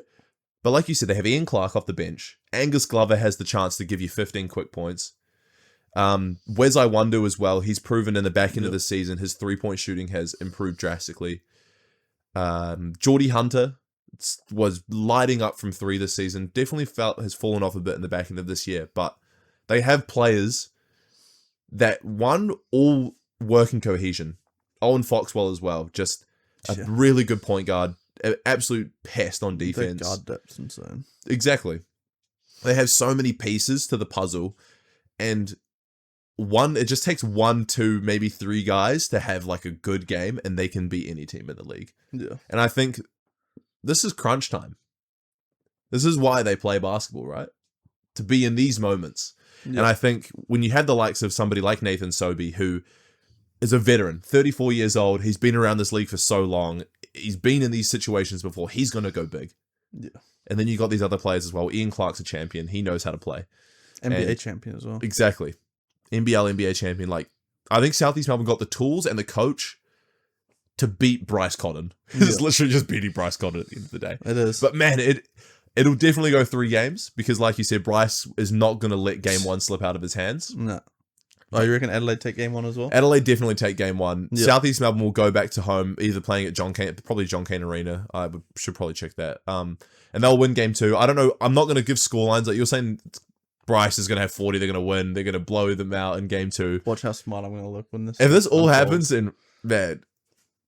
Speaker 2: But like you said, they have Ian Clark off the bench. Angus Glover has the chance to give you 15 quick points. Wes Iwundu as well. He's proven in the back end of the season his 3-point shooting has improved drastically. Geordie Hunter was lighting up from 3 this season. Definitely has fallen off a bit in the back end of this year. But they have players that, all work in cohesion. Owen Foxwell as well. Just a really good point guard. An absolute pest on defense.
Speaker 3: The guard depth's insane.
Speaker 2: Exactly. They have so many pieces to the puzzle. And it just takes 1, 2, maybe 3 guys to have like a good game, and they can beat any team in the league.
Speaker 3: Yeah.
Speaker 2: And I think this is crunch time. This is why they play basketball, right? To be in these moments. Yeah. And I think when you had the likes of somebody like Nathan Sobey, who is a veteran, 34 years old, he's been around this league for so long, he's been in these situations before, he's going to go big.
Speaker 3: Yeah.
Speaker 2: And then you got these other players as well. Ian Clark's a champion. He knows how to play.
Speaker 3: NBA champion as well.
Speaker 2: Exactly. NBA champion. Like, I think Southeast Melbourne got the tools and the coach to beat Bryce Cotton. It's literally just beating Bryce Cotton at the end of the day.
Speaker 3: It is.
Speaker 2: But man, it'll definitely go 3 games because, like you said, Bryce is not going to let game 1 slip out of his hands.
Speaker 3: No. Oh, you reckon Adelaide take game 1 as well?
Speaker 2: Adelaide definitely take game 1.
Speaker 3: Yep.
Speaker 2: Southeast Melbourne will go back to home, either playing at John Cain Arena. Should probably check that. And they'll win game 2. I don't know. I'm not going to give scorelines. Like you're saying, Bryce is going to have 40. They're going to win. They're going to blow them out in game 2.
Speaker 3: Watch how smart I'm going to look when this.
Speaker 2: If this all happens, then man,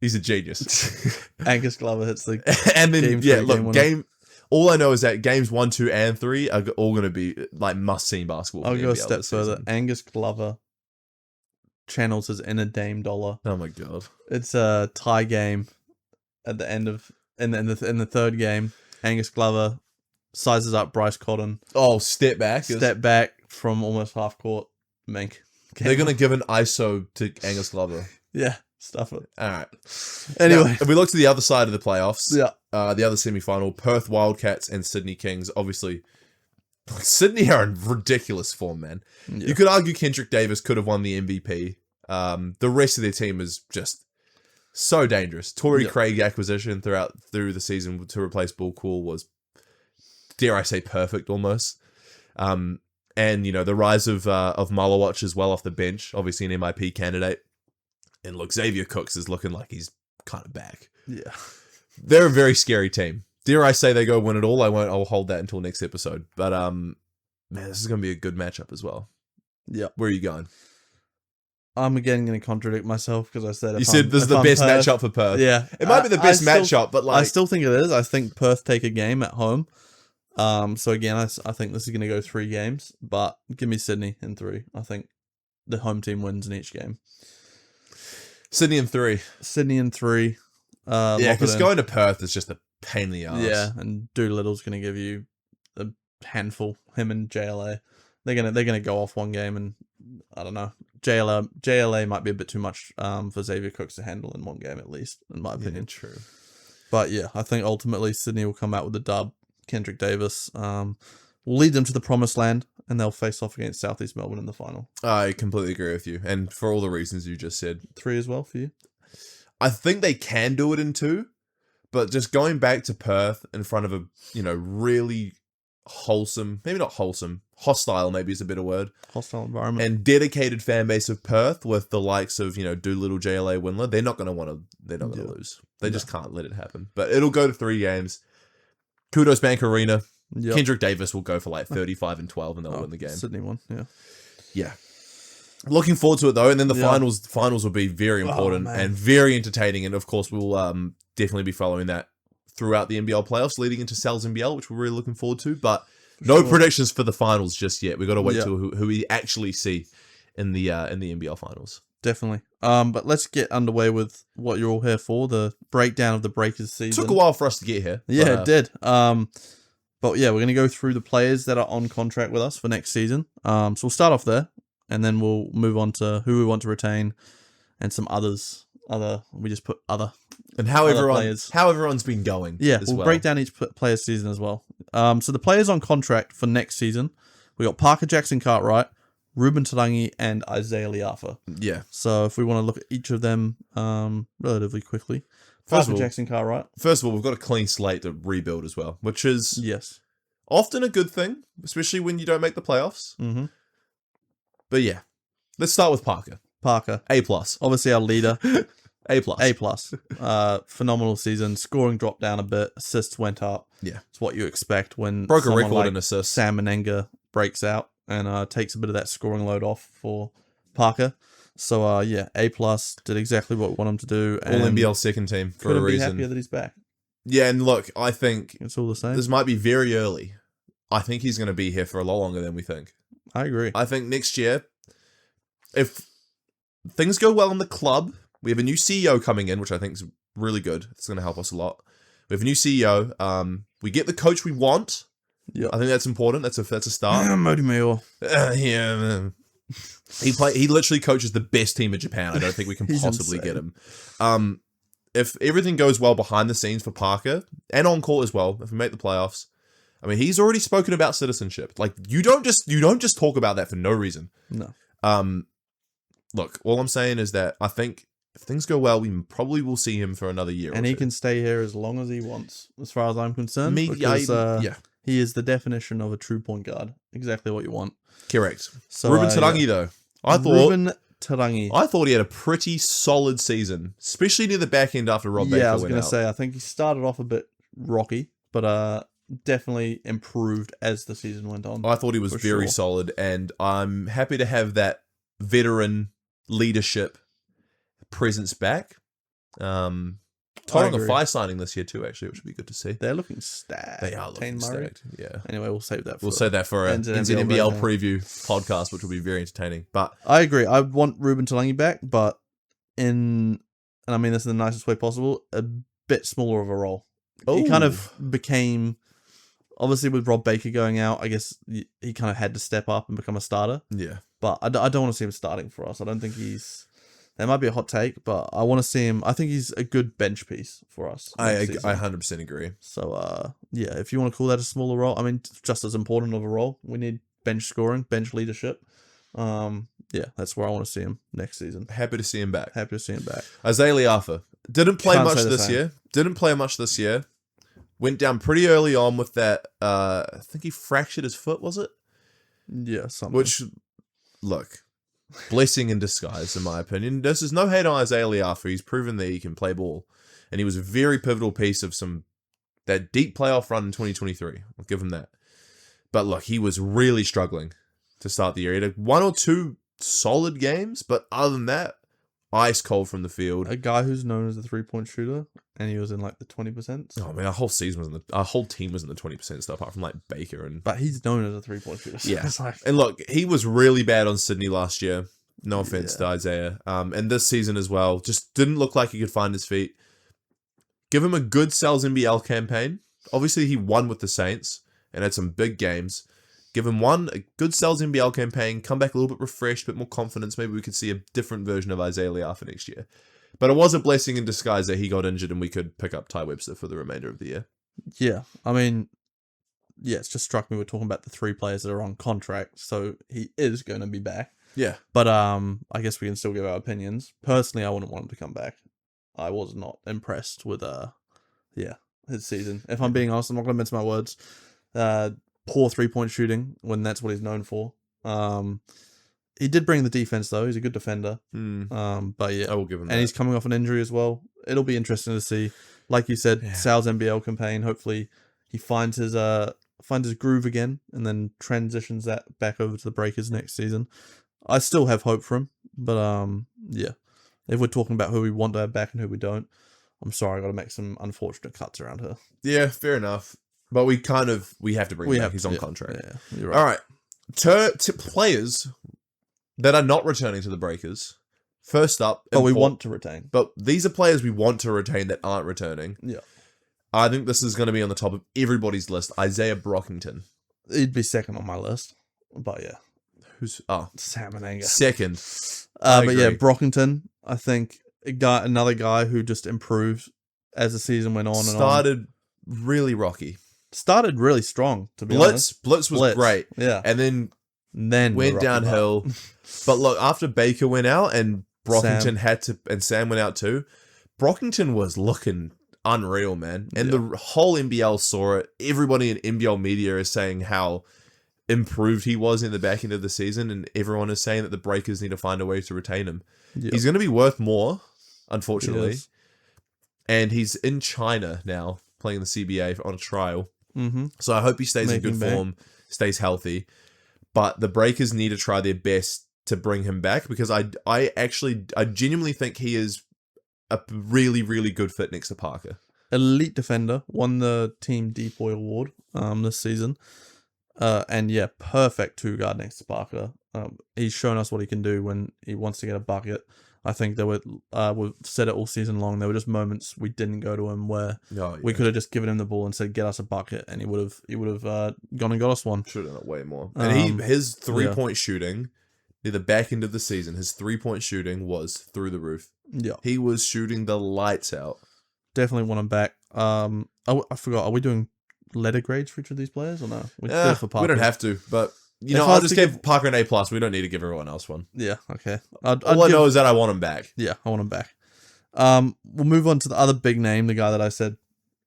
Speaker 2: he's a genius.
Speaker 3: Angus Glover hits the
Speaker 2: and then
Speaker 3: game
Speaker 2: all I know is that games 1, 2, and 3 are all going to be like must-see basketball.
Speaker 3: I'll go a step further. Angus Glover channels his inner Dame Dollar.
Speaker 2: Oh my god!
Speaker 3: It's a tie game at the end of in the third game. Angus Glover sizes up Bryce Cotton.
Speaker 2: Oh, step back
Speaker 3: from almost half court. Mink.
Speaker 2: They're gonna give an ISO to Angus Glover.
Speaker 3: Yeah, stuff it.
Speaker 2: All right.
Speaker 3: Anyway,
Speaker 2: now, if we look to the other side of the playoffs,
Speaker 3: the
Speaker 2: other semi-final, Perth Wildcats and Sydney Kings. Obviously, Sydney are in ridiculous form, man. Yeah. You could argue Kendrick Davis could have won the MVP. The rest of their team is just so dangerous. Torrey Craig acquisition through the season to replace Bull Cool was, dare I say, perfect almost. And the rise of Malawatch as well off the bench, obviously an MIP candidate. And look, Xavier Cooks is looking like he's kind of back.
Speaker 3: Yeah,
Speaker 2: they're a very scary team. Dare I say they go win it all? I'll hold that until next episode. But man, this is gonna be a good matchup as well.
Speaker 3: Yeah,
Speaker 2: where are you going?
Speaker 3: I'm again going to contradict myself because I said
Speaker 2: this is the best matchup for Perth.
Speaker 3: Yeah,
Speaker 2: it might be the best matchup, but like
Speaker 3: I still think it is. I think Perth take a game at home. So again, I think this is going to go 3 games, but give me Sydney in 3. I think the home team wins in each game.
Speaker 2: Sydney in 3.
Speaker 3: Sydney in 3.
Speaker 2: Yeah, because going to Perth is just a pain in the ass.
Speaker 3: Yeah, and Doolittle's going to give you a handful. Him and JLA, they're gonna go off one game, and I don't know. JLA might be a bit too much for Xavier Cooks to handle in one game at least, in my opinion.
Speaker 2: Yeah, true.
Speaker 3: But yeah, I think ultimately Sydney will come out with the dub. Kendrick Davis will lead them to the promised land, and they'll face off against Southeast Melbourne in the final.
Speaker 2: I completely agree with you, and for all the reasons you just said.
Speaker 3: 3 as well for you?
Speaker 2: I think they can do it in 2, but just going back to Perth in front of a really wholesome, maybe not wholesome, hostile maybe is a better word.
Speaker 3: Hostile environment.
Speaker 2: And dedicated fan base of Perth with the likes of, Doolittle, JLA, Windler, they're not going to lose. They just can't let it happen. But it'll go to 3 games. Kudos Bank Arena. Yep. Kendrick Davis will go for like 35 and 12 and they'll win the game.
Speaker 3: Sydney won, yeah.
Speaker 2: Yeah. Looking forward to it though, and then the finals will be very important and very entertaining, and of course we'll definitely be following that throughout the NBL playoffs leading into Sal's NBL, which we're really looking forward to, but no predictions for the finals just yet. We've got to wait till who we actually see in the NBL finals.
Speaker 3: Definitely. But let's get underway with what you're all here for, the breakdown of the Breakers season.
Speaker 2: Took a while for us to get here.
Speaker 3: Yeah, it did. But yeah, we're going to go through the players that are on contract with us for next season. So we'll start off there, and then we'll move on to who we want to retain and some others. We just put other.
Speaker 2: And how everyone's been going.
Speaker 3: Yeah, we'll break down each player's season as well. So the players on contract for next season, we got Parker Jackson Cartwright, Ruben Tarangi, and Isaiah Liafa.
Speaker 2: Yeah.
Speaker 3: So if we want to look at each of them relatively quickly.
Speaker 2: First of all,
Speaker 3: Jackson Cartwright.
Speaker 2: First of all, we've got a clean slate to rebuild as well, which is
Speaker 3: Yes.
Speaker 2: often a good thing, especially when you don't make the playoffs.
Speaker 3: Mm-hmm.
Speaker 2: But yeah, let's start with Parker. A+.
Speaker 3: Obviously our leader.
Speaker 2: A+.
Speaker 3: A+. Phenomenal season. Scoring dropped down a bit. Assists went up.
Speaker 2: Yeah.
Speaker 3: It's what you expect when
Speaker 2: Broke a
Speaker 3: someone
Speaker 2: record
Speaker 3: like
Speaker 2: in assists.
Speaker 3: Sam Menenga breaks out and takes a bit of that scoring load off for Parker. So yeah, A+, did exactly what we want him to do.
Speaker 2: All NBL second team for a
Speaker 3: couldn't be
Speaker 2: reason.
Speaker 3: happier that he's back.
Speaker 2: Yeah, and look, I think
Speaker 3: It's all the same.
Speaker 2: this might be very early. I think he's going to be here for a lot longer than we think.
Speaker 3: I agree.
Speaker 2: I think next year, if things go well in the club, we have a new CEO coming in, which I think is really good. It's going to help us a lot. We have a new CEO. We get the coach we want.
Speaker 3: Yeah,
Speaker 2: I think that's important. That's a start.
Speaker 3: Modi Mayor.
Speaker 2: Yeah. He literally coaches the best team in Japan. I don't think we can
Speaker 3: He's
Speaker 2: possibly
Speaker 3: insane.
Speaker 2: get him. If everything goes well behind the scenes for Parker and on court as well, if we make the playoffs, I mean, he's already spoken about citizenship. Like you don't just talk about that for no reason.
Speaker 3: No.
Speaker 2: Look, all I'm saying is that I think if things go well, we probably will see him for another year.
Speaker 3: And
Speaker 2: or
Speaker 3: he
Speaker 2: two.
Speaker 3: can stay here as long as he wants, as far as I'm concerned.
Speaker 2: Me,
Speaker 3: because,
Speaker 2: yeah,
Speaker 3: he is the definition of a true point guard. Exactly what you want.
Speaker 2: correct.
Speaker 3: So,
Speaker 2: Ruben Tarangi
Speaker 3: yeah.
Speaker 2: though, I thought he had a pretty solid season, especially near the back end after Rob Baker went out.
Speaker 3: I was going to say, I think he started off a bit rocky, but definitely improved as the season went on.
Speaker 2: I thought he was very
Speaker 3: sure.
Speaker 2: solid, and I'm happy to have that veteran leadership presence back. Tottenham
Speaker 3: agree.
Speaker 2: a fire signing this year too, actually, which would be good to see.
Speaker 3: They're looking stacked.
Speaker 2: They are looking stacked. Yeah.
Speaker 3: Anyway, we'll save that for
Speaker 2: We'll say that for a
Speaker 3: NBL
Speaker 2: NBL preview podcast, which will be very entertaining. But
Speaker 3: I agree. I want Ruben Tarangi back, but and I mean this in the nicest way possible, a bit smaller of a role. He kind of became, obviously with Rob Baker going out, I guess he kind of had to step up and become a starter.
Speaker 2: yeah,
Speaker 3: But I don't want to see him starting for us. I don't think he's... That might be a hot take, but I want to see him... I think he's a good bench piece for us.
Speaker 2: I
Speaker 3: next season.
Speaker 2: 100% agree.
Speaker 3: So, yeah, if you want to call that a smaller role, I mean, it's just as important of a role. We need bench scoring, bench leadership. Yeah, that's where I want to see him next season.
Speaker 2: Happy to see him back.
Speaker 3: Happy to see him back.
Speaker 2: Isaiah Liafa didn't play
Speaker 3: Can't
Speaker 2: much
Speaker 3: say the
Speaker 2: this
Speaker 3: same.
Speaker 2: year. Didn't play much this year. Went down pretty early on with that. I think he fractured his foot. Was it?
Speaker 3: Yeah, something.
Speaker 2: Which, look, blessing in disguise, in my opinion. This is no hate on Isaiah Liafa. He's proven that he can play ball, and he was a very pivotal piece of that deep playoff run in 2023. I'll give him that. But look, he was really struggling to start the year. He had one or two solid games, but other than that, ice cold from the field.
Speaker 3: a guy who's known as a 3-point shooter, and he was in like the 20%.
Speaker 2: Oh man, our whole season was our whole team was in the 20% stuff, apart from like Baker and.
Speaker 3: But he's known as a 3-point shooter. So
Speaker 2: Yeah.
Speaker 3: it's like,
Speaker 2: And look, he was really bad on Sydney last year. No offense to Isaiah. And this season as well. Just didn't look like he could find his feet. Give him a good Sal's NBL campaign. Obviously, he won with the Saints and had some big games. Give him a good Sal's NBL campaign. Come back a little bit refreshed, a bit more confidence. Maybe we could see a different version of Isaiah Liafa next year. But it was a blessing in disguise that he got injured and we could pick up Ty Webster for the remainder of the year.
Speaker 3: yeah, I mean, yeah, it's just struck me we're talking about the 3 players that are on contract, so he is going to be back.
Speaker 2: Yeah.
Speaker 3: But I guess we can still give our opinions. Personally, I wouldn't want him to come back. I was not impressed with his season. If I'm being honest, I'm not going to mince my words. Poor 3-point shooting when that's what he's known for. He did bring the defense though. He's a good defender. But yeah,
Speaker 2: I will give him that.
Speaker 3: and he's coming off an injury as well. It'll be interesting to see. Like you said, Sal's NBL campaign. Hopefully, he finds his groove again, and then transitions that back over to the Breakers next season. I still have hope for him, but yeah. If we're talking about who we want to have back and who we don't, I'm sorry, I got to make some unfortunate cuts around here.
Speaker 2: Yeah, fair enough. But we have to bring him back. He's on contract.
Speaker 3: Yeah, you're right.
Speaker 2: All right. To players that are not returning to the Breakers. First up.
Speaker 3: But we want to retain.
Speaker 2: But these are players we want to retain that aren't returning.
Speaker 3: Yeah.
Speaker 2: I think this is going to be on the top of everybody's list. Isaiah Brockington.
Speaker 3: He'd be second on my list. But yeah.
Speaker 2: Who's
Speaker 3: Sam Menenga.
Speaker 2: second.
Speaker 3: But yeah,
Speaker 2: agree.
Speaker 3: Brockington, I think another guy who just improved as the season went on and on.
Speaker 2: Started really rocky.
Speaker 3: Started really strong, to be honest.
Speaker 2: Blitz was great.
Speaker 3: Yeah.
Speaker 2: And then
Speaker 3: Then
Speaker 2: went
Speaker 3: rocky
Speaker 2: downhill. But look, after Baker went out and Brockington
Speaker 3: Sam.
Speaker 2: and Sam went out too, Brockington was looking unreal, man. And
Speaker 3: Yeah.
Speaker 2: the whole NBL saw it. Everybody in NBL media is saying how improved he was in the back end of the season, and everyone is saying that the Breakers need to find a way to retain him.
Speaker 3: Yep.
Speaker 2: He's going to be worth more, unfortunately.
Speaker 3: Yes.
Speaker 2: And he's in China now, playing the CBA on a trial.
Speaker 3: Mm-hmm.
Speaker 2: So I hope he stays in good form, stays healthy. But the Breakers need to try their best to bring him back, because I genuinely think he is a really, really good fit next to Parker.
Speaker 3: Elite defender, won the Team Depoy Award this season. And yeah, perfect 2-guard next to Parker. He's shown us what he can do when he wants to get a bucket. I think there were, we've said it all season long, there were just moments we didn't go to him where we could have just given him the ball and said, get us a bucket, and he would have gone and got us one.
Speaker 2: Should have done it way more. And his 3-point shooting, near the back end of the season, his 3-point shooting was through the roof.
Speaker 3: Yeah.
Speaker 2: He was shooting the lights out.
Speaker 3: Definitely want him back. I forgot, are we doing letter grades for each of these players or no? We did it for Parker.
Speaker 2: We don't have to, but I'll just give Parker an A+. We don't need to give everyone else one.
Speaker 3: Yeah, okay.
Speaker 2: All I know is that I want him back.
Speaker 3: Yeah, I want him back. We'll move on to the other big name, the guy that I said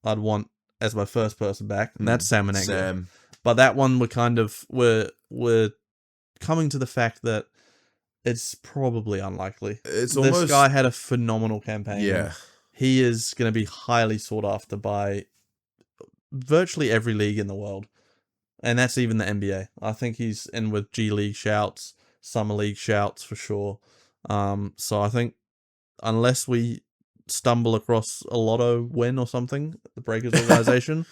Speaker 3: I'd want as my first person back, and that's Sam Menengo.
Speaker 2: Sam.
Speaker 3: But that one we're coming to the fact that it's probably unlikely.
Speaker 2: This
Speaker 3: guy had a phenomenal campaign.
Speaker 2: Yeah.
Speaker 3: He is going to be highly sought after by virtually every league in the world. And that's even the NBA. I think he's in with G League shouts, Summer League shouts for sure. So I think unless we stumble across a lotto win or something, the Breakers organization,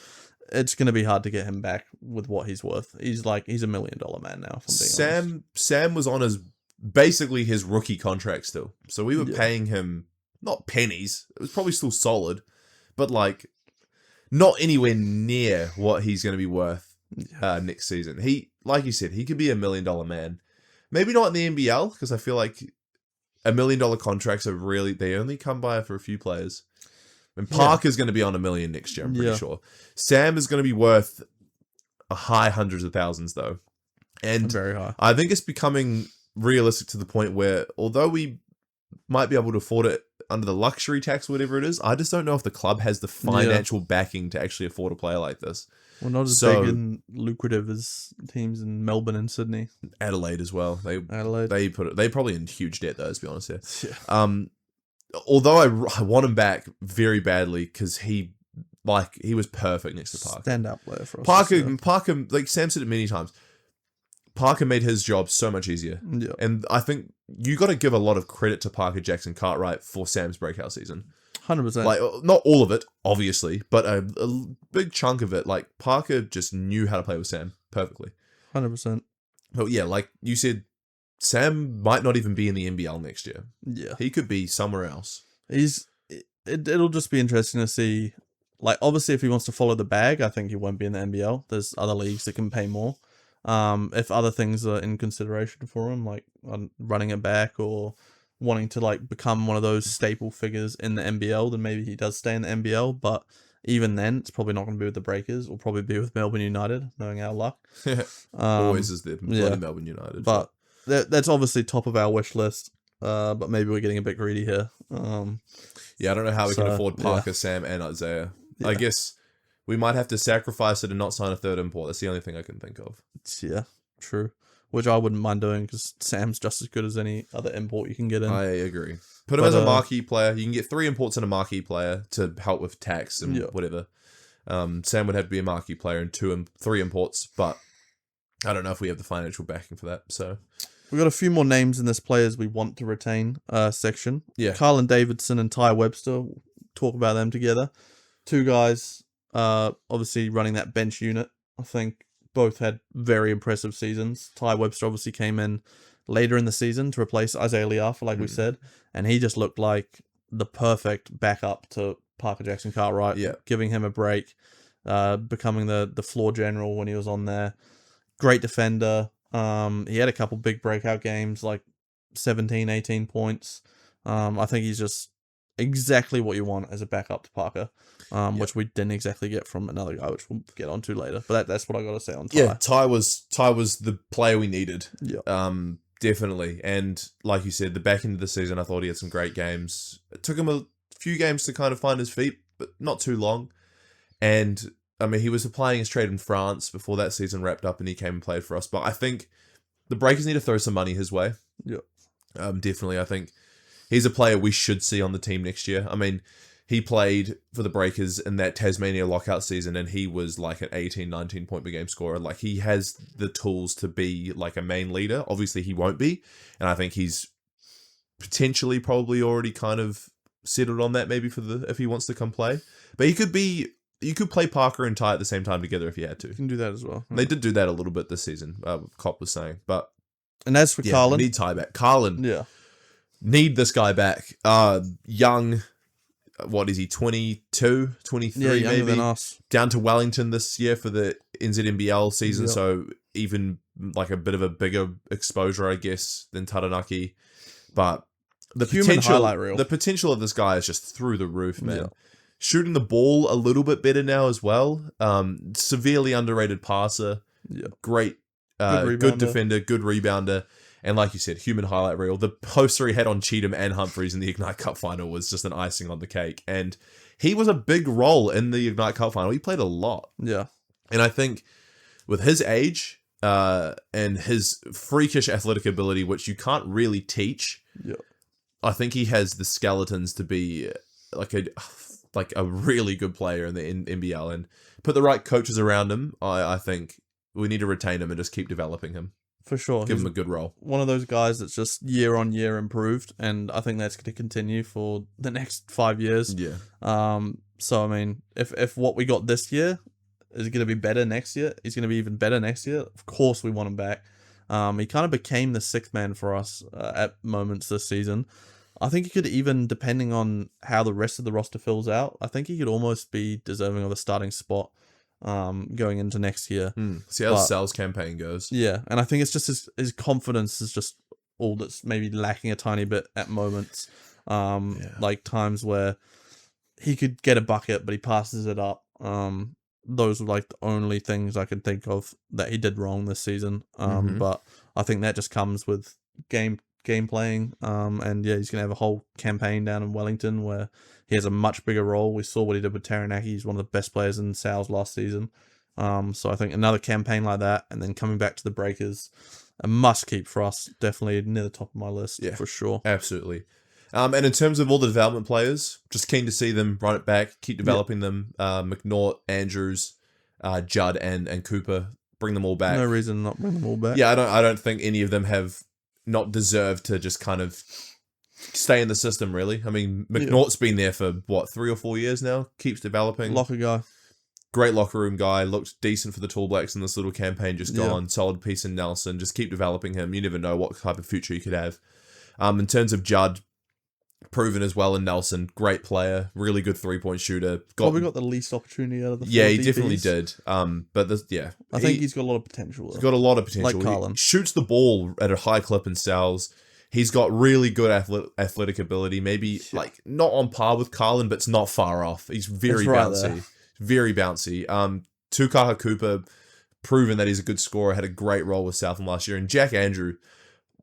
Speaker 3: it's going to be hard to get him back with what he's worth. He's a $1 million man now, if I'm being honest.
Speaker 2: Sam was on basically his rookie contract still. So we were paying him not pennies. It was probably still solid, but like not anywhere near what he's going to be worth next season. He, like you said, he could be $1 million man. Maybe not in the NBL, because I feel like $1 million contracts are they only come by for a few players. And Parker's going to be on $1 million next year, I'm pretty sure. Sam is going to be worth a high hundreds of thousands, though. And
Speaker 3: very high.
Speaker 2: I think it's becoming realistic to the point where, although we might be able to afford it under the luxury tax, whatever it is, I just don't know if the club has the financial backing to actually afford a player like this.
Speaker 3: Well, not as big and lucrative as teams in Melbourne and Sydney.
Speaker 2: Adelaide as well. They
Speaker 3: Adelaide.
Speaker 2: They probably in huge debt, though, to be honest.
Speaker 3: Yeah.
Speaker 2: Although I want him back very badly, because he was perfect next to Parker.
Speaker 3: Standout player for us.
Speaker 2: Parker, like Sam said it many times, Parker made his job so much easier.
Speaker 3: Yeah.
Speaker 2: And I think you got to give a lot of credit to Parker Jackson Cartwright for Sam's breakout season.
Speaker 3: 100%.
Speaker 2: Like, not all of it, obviously, but a big chunk of it. Like, Parker just knew how to play with Sam perfectly.
Speaker 3: 100%.
Speaker 2: But yeah, like you said, Sam might not even be in the NBL next year.
Speaker 3: Yeah.
Speaker 2: He could be somewhere else.
Speaker 3: It'll just be interesting to see. Like, obviously, if he wants to follow the bag, I think he won't be in the NBL. There's other leagues that can pay more. If other things are in consideration for him, like running it back or wanting to like become one of those staple figures in the NBL, then maybe he does stay in the NBL. But even then, it's probably not going to be with the Breakers. It'll probably be with Melbourne United, knowing our luck.
Speaker 2: Always is the Melbourne United.
Speaker 3: But that's obviously top of our wish list. But maybe we're getting a bit greedy here.
Speaker 2: I don't know how we can afford Parker, Sam, and Isaiah. Yeah. I guess we might have to sacrifice it and not sign a third import. That's the only thing I can think of.
Speaker 3: Yeah, true. Which I wouldn't mind doing, because Sam's just as good as any other import you can get in.
Speaker 2: I agree. Put him as a marquee player. You can get 3 imports and a marquee player to help with tax and whatever. Sam would have to be a marquee player and 3 imports, but I don't know if we have the financial backing for that. So
Speaker 3: we've got a few more names in this players we want to retain section.
Speaker 2: Yeah.
Speaker 3: Carlin Davidson and Ty Webster. We'll talk about them together. 2 guys, obviously running that bench unit. I think both had very impressive seasons. Ty Webster obviously came in later in the season to replace Isaiah Liafa, like we said, and he just looked like the perfect backup to Parker Jackson Cartwright, giving him a break, becoming the floor general when he was on there. Great defender. He had a couple big breakout games, like 17, 18 points. I think he's just exactly what you want as a backup to Parker, which we didn't exactly get from another guy, which we'll get onto later. But that's what I got to say on Ty.
Speaker 2: Yeah, Ty was the player we needed.
Speaker 3: Yeah.
Speaker 2: Definitely. And like you said, the back end of the season, I thought he had some great games. It took him a few games to kind of find his feet, but not too long. And I mean, he was applying his trade in France before that season wrapped up, and he came and played for us. But I think the Breakers need to throw some money his way.
Speaker 3: Yeah.
Speaker 2: Definitely. I think he's a player we should see on the team next year. I mean, he played for the Breakers in that Tasmania lockout season, and he was like an 18, 19 point per game scorer. Like, he has the tools to be like a main leader. Obviously, he won't be. And I think he's potentially probably already kind of settled on that maybe if he wants to come play. But you could play Parker and Ty at the same time together if you had to.
Speaker 3: You can do that as well.
Speaker 2: They did do that a little bit this season, Cop was saying. But
Speaker 3: And as for
Speaker 2: yeah,
Speaker 3: Carlin,
Speaker 2: need Ty back. Carlin,
Speaker 3: yeah,
Speaker 2: need this guy back. Young, what is he, 22, 23
Speaker 3: yeah, younger
Speaker 2: maybe?
Speaker 3: than us.
Speaker 2: Down to Wellington this year for the NZNBL season,
Speaker 3: Yep.
Speaker 2: so even like a bit of a bigger exposure, I guess, than Taranaki. But the
Speaker 3: Human highlight reel.
Speaker 2: the potential of this guy is just through the roof, man.
Speaker 3: Yeah.
Speaker 2: Shooting the ball a little bit better now as well. Severely underrated passer.
Speaker 3: Yeah.
Speaker 2: Great,
Speaker 3: Good
Speaker 2: good
Speaker 3: rebounder.
Speaker 2: defender, good rebounder. And like you said, human highlight reel. The poster he had on Cheatham and Humphreys in the Ignite Cup final was just an icing on the cake. And he was a big role in the Ignite Cup final. He played a lot.
Speaker 3: Yeah.
Speaker 2: And I think with his age and his freakish athletic ability, which you can't really teach,
Speaker 3: Yeah.
Speaker 2: I think he has the skeletons to be like a really good player in the NBL. And put the right coaches around him, I think we need to retain him and just keep developing him.
Speaker 3: For sure.
Speaker 2: Give
Speaker 3: He's
Speaker 2: him a good role.
Speaker 3: one of those guys that's just year on year improved, and I think that's going to continue for the next 5 years.
Speaker 2: Yeah.
Speaker 3: So I mean, if what we got this year is going to be better next year, he's going to be even better next year. Of course, we want him back. He kind of became the sixth man for us at moments this season. I think he could even, depending on how the rest of the roster fills out, I think he could almost be deserving of a starting spot going into next year.
Speaker 2: See how the sales campaign goes.
Speaker 3: Yeah, and I think it's just his confidence is just all that's maybe lacking a tiny bit at moments. Like times where he could get a bucket, but he passes it up. Those are like the only things I can think of that he did wrong this season. But I think that just comes with game playing. And yeah, he's gonna have a whole campaign down in Wellington where he has a much bigger role. We saw what he did with Taranaki. He's one of the best players in Sal's last season. So I think another campaign like that, and then coming back to the Breakers, a must keep for us. Definitely near the top of my list, for sure.
Speaker 2: Absolutely. And in terms of all the development players, just keen to see them run it back, keep developing them. McNaught, Andrews, Judd, and Cooper, bring them all back.
Speaker 3: No reason to not bring them all back.
Speaker 2: Yeah, I don't think any of them have not deserved to just kind of stay in the system, really. I mean, McNaught's been there for, 3 or 4 years now? Keeps developing.
Speaker 3: Locker guy.
Speaker 2: Great locker room guy. Looked decent for the Tall Blacks in this little campaign just gone. Solid piece in Nelson. Just keep developing him. You never know what type of future he could have. In terms of Judd, proven as well in Nelson. Great player. Really good three-point shooter.
Speaker 3: Probably got the least opportunity out of the four
Speaker 2: Yeah, he
Speaker 3: DPs.
Speaker 2: definitely did. But
Speaker 3: I think he's got a lot of potential.
Speaker 2: He's got a lot of potential.
Speaker 3: Like Carlin.
Speaker 2: He shoots the ball at a high clip in Sal's. He's got really good athletic ability. Maybe like not on par with Carlin, but it's not far off. He's very bouncy. Very bouncy. Tukaha Cooper, proven that he's a good scorer, had a great role with Southland last year. And Jack Andrew,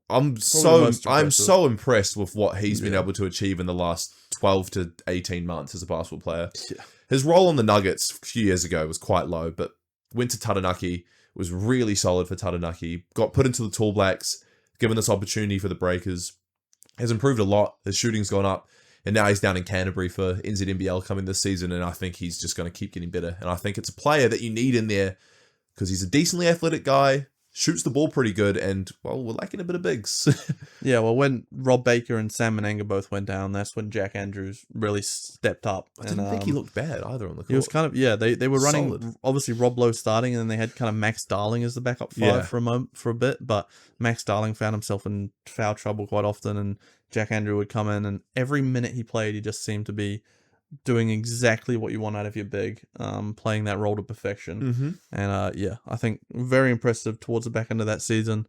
Speaker 2: I'm so impressed with what he's been able to achieve in the last 12 to 18 months as a basketball player.
Speaker 3: Yeah.
Speaker 2: His role on the Nuggets a few years ago was quite low, but went to Taranaki, was really solid for Taranaki, got put into the Tall Blacks, given this opportunity for the Breakers, has improved a lot. His shooting's gone up, and now he's down in Canterbury for NZNBL coming this season, and I think he's just going to keep getting better. And I think it's a player that you need in there because he's a decently athletic guy, shoots the ball pretty good, and, well, we're lacking a bit of bigs.
Speaker 3: Yeah, well, when Rob Baker and Sam Menenga both went down, that's when Jack Andrews really stepped up.
Speaker 2: I didn't think he looked bad either on the court.
Speaker 3: He was kind of, they were running,
Speaker 2: Solid.
Speaker 3: obviously Rob Lowe starting, and then they had kind of Max Darling as the backup five for a bit, but Max Darling found himself in foul trouble quite often, and Jack Andrew would come in, and every minute he played, he just seemed to be doing exactly what you want out of your big, playing that role to perfection. And I think very impressive towards the back end of that season.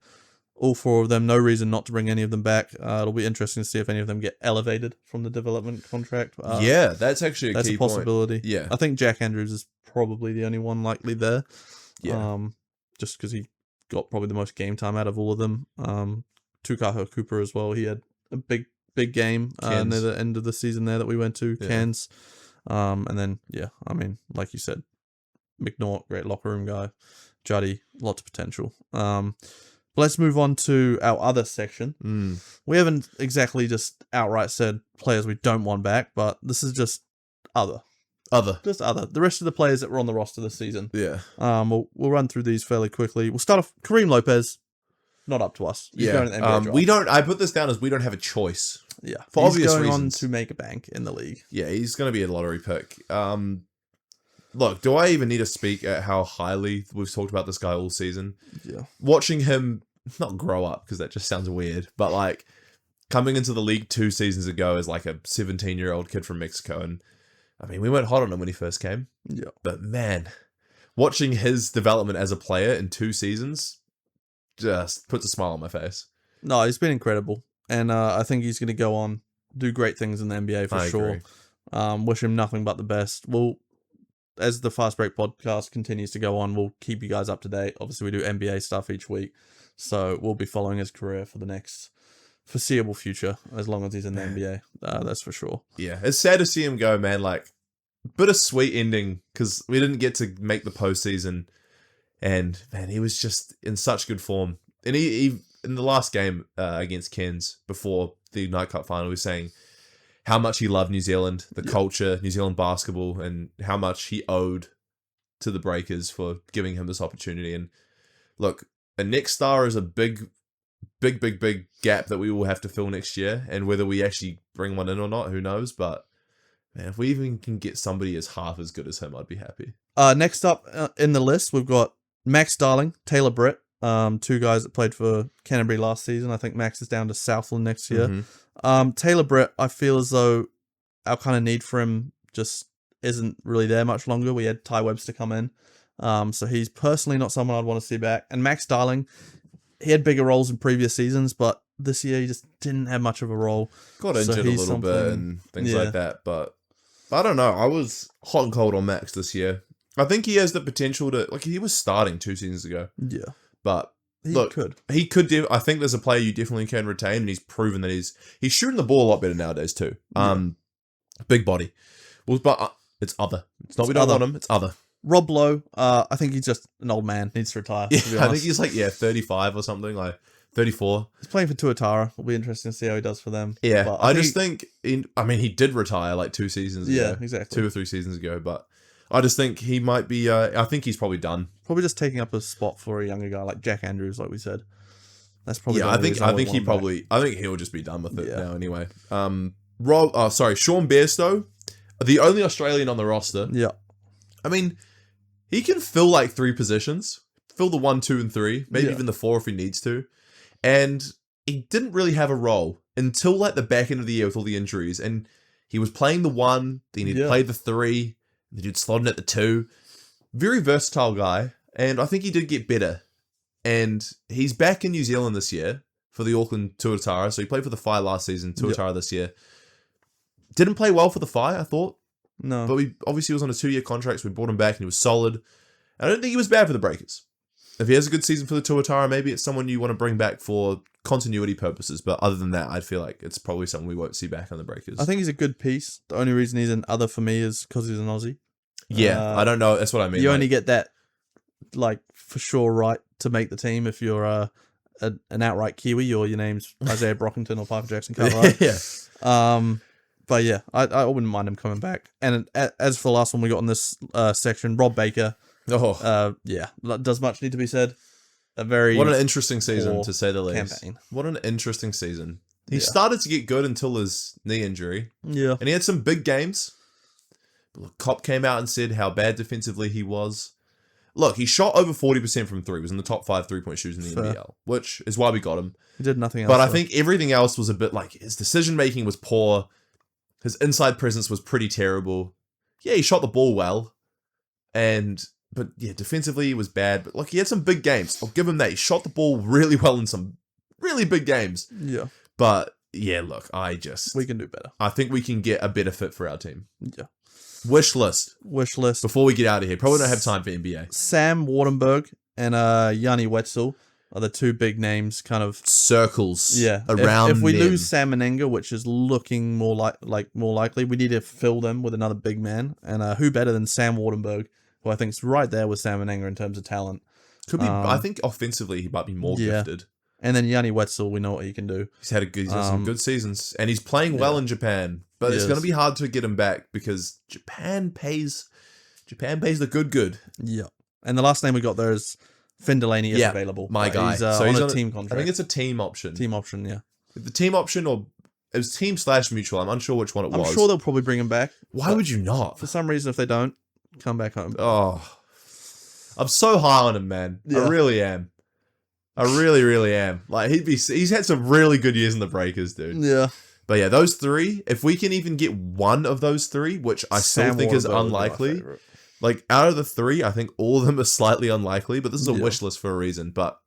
Speaker 3: all 4 of them. No reason not to bring any of them back. It'll be interesting to see if any of them get elevated from the development contract.
Speaker 2: Yeah, that's actually
Speaker 3: that's
Speaker 2: key
Speaker 3: a possibility.
Speaker 2: point. Yeah.
Speaker 3: I think Jack Andrews is probably the only one likely there.
Speaker 2: Yeah.
Speaker 3: Just because he got probably the most game time out of all of them. Tukaho Cooper as well. He had a big game near the end of the season there that we went to, Cairns. And then, I mean, like you said, McNaught, great locker room guy. Juddy, lots of potential. Let's move on to our other section. We haven't exactly just outright said players we don't want back, but this is just other. Just other. The rest of the players that were on the roster this season.
Speaker 2: Yeah.
Speaker 3: We'll run through these fairly quickly. We'll start off Kareem Lopez. Not up to us. He's going to the NBA draft.
Speaker 2: We don't. I put this down as we don't have a choice.
Speaker 3: Yeah.
Speaker 2: For
Speaker 3: he's
Speaker 2: obvious
Speaker 3: going
Speaker 2: reasons.
Speaker 3: on to make a bank in the league.
Speaker 2: Yeah, he's going to be a lottery pick. Look, do I even need to speak at how highly we've talked about this guy all season?
Speaker 3: Yeah.
Speaker 2: Watching him not grow up, because that just sounds weird, but like coming into the league 2 seasons ago as like a 17-year-old kid from Mexico, and I mean, we went hot on him when he first came.
Speaker 3: Yeah.
Speaker 2: But man, watching his development as a player in 2 seasons just puts a smile on my face.
Speaker 3: No, he's been incredible. And I think he's going to go on, do great things in the NBA for sure.
Speaker 2: Agree.
Speaker 3: Wish him nothing but the best. As the Fast Break podcast continues to go on, we'll keep you guys up to date. Obviously, we do NBA stuff each week. So we'll be following his career for the next foreseeable future, as long as he's in the NBA. That's for sure.
Speaker 2: Yeah, it's sad to see him go, man. Like, bittersweet ending, because we didn't get to make the postseason. And, man, he was just in such good form. And he in the last game against Cairns, before the Night Cup final, he was saying how much he loved New Zealand, the culture, New Zealand basketball, and how much he owed to the Breakers for giving him this opportunity. And look, a next star is a big gap that we will have to fill next year. And whether we actually bring one in or not, who knows? But man, if we even can get somebody as half as good as him, I'd be happy.
Speaker 3: Next up in the list, we've got Max Darling, Taylor Britt, 2 guys that played for Canterbury last season. I think Max is down to Southland next year.
Speaker 2: Mm-hmm.
Speaker 3: Taylor Britt, I feel as though our kind of need for him just isn't really there much longer. We had Ty Webster come in. So he's personally not someone I'd want to see back. And Max Darling, he had bigger roles in previous seasons, but this year he just didn't have much of a role.
Speaker 2: Got injured a little bit and things like that. But I don't know. I was hot and cold on Max this year. I think he has the potential to, like, he was starting 2 seasons ago.
Speaker 3: Yeah.
Speaker 2: But
Speaker 3: He could.
Speaker 2: I think there's a player you definitely can retain, and he's proven that he's shooting the ball a lot better nowadays too. Big body. Well, but it's other. It's not we don't want him. It's other.
Speaker 3: Rob Lowe, I think he's just an old man. Needs to retire.
Speaker 2: Yeah, I think he's like 35 or something, like 34.
Speaker 3: He's playing for Tuatara. It'll be interesting to see how he does for them.
Speaker 2: Yeah,
Speaker 3: but
Speaker 2: I just think he did retire like 2 seasons ago.
Speaker 3: Yeah, exactly.
Speaker 2: 2 or 3 seasons ago, but I just think he might be. I think he's probably done.
Speaker 3: Probably just taking up a spot for a younger guy like Jack Andrews, like we said. That's probably.
Speaker 2: Yeah, I think he'll just be done with it now anyway. Sean Bairstow, the only Australian on the roster.
Speaker 3: Yeah.
Speaker 2: I mean, he can fill like 3 positions, fill the 1, 2, and 3, maybe even the 4 if he needs to. And he didn't really have a role until like the back end of the year with all the injuries, and he was playing the 1, then he played the 3. The dude slotted at the 2. Very versatile guy. And I think he did get better. And he's back in New Zealand this year for the Auckland Tuatara. So he played for the Phi last season, Tuatara this year. Didn't play well for the Phi, I thought.
Speaker 3: No.
Speaker 2: But we obviously was on a 2-year contract, so we brought him back and he was solid. I don't think he was bad for the Breakers. If he has a good season for the Tuatara, maybe it's someone you want to bring back for continuity purposes. But other than that, I feel like it's probably someone we won't see back on the Breakers.
Speaker 3: I think he's a good piece. The only reason he's an other for me is because he's an Aussie.
Speaker 2: Yeah, I don't know. That's what I mean.
Speaker 3: You only get that, like, for sure right to make the team if you're an outright Kiwi or your name's Isaiah Brockington or Piper Jackson Cartwright.
Speaker 2: Yeah.
Speaker 3: But yeah, I wouldn't mind him coming back. And as for the last one we got in this section, Rob Baker. Does much need to be said. What
Speaker 2: an interesting season, to say the least.
Speaker 3: Campaign.
Speaker 2: What an interesting season. He started to get good until his knee injury.
Speaker 3: Yeah.
Speaker 2: And he had some big games. But Cop came out and said how bad defensively he was. Look, he shot over 40% from 3. He was in the top 5 3-point shooters in the NBL, which is why we got him.
Speaker 3: He did nothing else.
Speaker 2: But I think everything else was a bit like, his decision-making was poor. His inside presence was pretty terrible. Yeah, he shot the ball well. But yeah, defensively he was bad. But look, he had some big games. I'll give him that. He shot the ball really well in some really big games.
Speaker 3: Yeah.
Speaker 2: But yeah, look,
Speaker 3: We can do better.
Speaker 2: I think we can get a better fit for our team.
Speaker 3: Yeah.
Speaker 2: Wish list.
Speaker 3: Before
Speaker 2: we get out of here. Probably don't have time for NBA.
Speaker 3: Sam Wardenberg and Yanni Wetzel are the two big names, kind of
Speaker 2: Circles.
Speaker 3: Yeah.
Speaker 2: Around
Speaker 3: if we
Speaker 2: them.
Speaker 3: lose Sam Menenga, which is looking more more likely, we need to fill them with another big man. And who better than Sam Wardenberg, who I think is right there with Sam Menenga in terms of talent.
Speaker 2: Could be. I think offensively he might be more gifted.
Speaker 3: And then Yanni Wetzel, we know what he can do.
Speaker 2: He's had some good seasons, and he's playing well in Japan. But it's going to be hard to get him back because Japan pays the good.
Speaker 3: Yeah. And the last name we got there is Finn Delaney is available.
Speaker 2: My guy.
Speaker 3: He's, on a team contract.
Speaker 2: I think it's a team option.
Speaker 3: Team option, yeah.
Speaker 2: The team option, or it was team/mutual. I'm unsure which one it was.
Speaker 3: I'm sure they'll probably bring him back.
Speaker 2: Why would you not?
Speaker 3: For some reason, if they don't, come back home.
Speaker 2: Oh, I'm so high on him, man. Yeah. I really am. I really, really am. Like he's had some really good years in the Breakers, dude.
Speaker 3: Yeah.
Speaker 2: But yeah, those three, if we can even get one of those three, which I still think is unlikely. Like out of the three, I think all of them are slightly unlikely, but this is a wish list for a reason. But